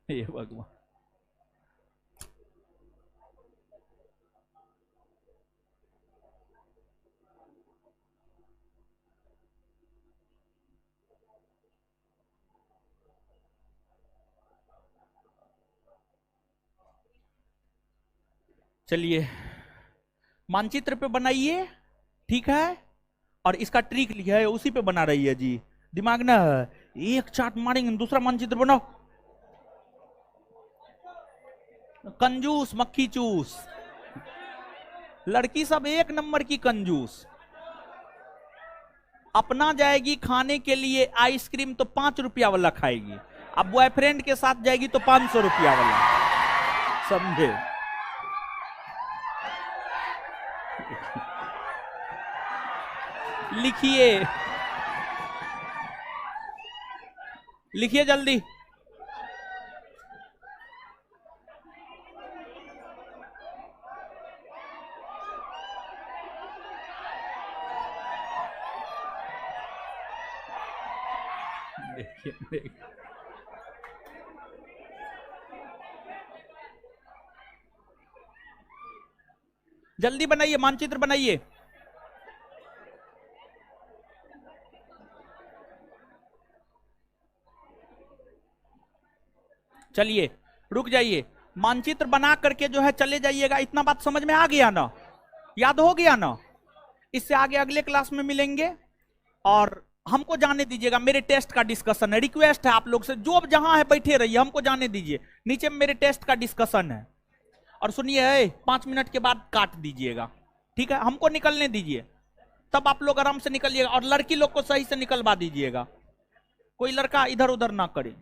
हे भगवान, चलिए मानचित्र पे बनाइए, ठीक है, और इसका ट्रिक लिखा है उसी पे बना रही है जी। दिमाग ना, एक चार्ट मारेंगे दूसरा मानचित्र बनाओ। कंजूस मक्खी चूस, लड़की सब एक नंबर की कंजूस। अपना जाएगी खाने के लिए आइसक्रीम तो 5 रुपया वाला खाएगी, अब बॉयफ्रेंड के साथ जाएगी तो 500 रुपया वाला, समझे? लिखिए, लिखिए जल्दी। देखिए देखिए, जल्दी बनाइए, मानचित्र बनाइए। चलिए रुक जाइए, मानचित्र बना करके जो है चले जाइएगा। इतना बात समझ में आ गया ना? याद हो गया ना? इससे आगे अगले क्लास में मिलेंगे, और हमको जाने दीजिएगा, मेरे टेस्ट का डिस्कशन है, रिक्वेस्ट है आप लोग से, जो अब जहां है बैठे रहिए, हमको जाने दीजिए, नीचे में मेरे टेस्ट का डिस्कशन है। और सुनिए, 5 मिनट के बाद काट दीजिएगा, ठीक है? हमको निकलने दीजिए, तब आप लोग आराम से निकलिएगा, और लड़की लोग को सही से निकलवा दीजिएगा, कोई लड़का इधर उधर ना करे।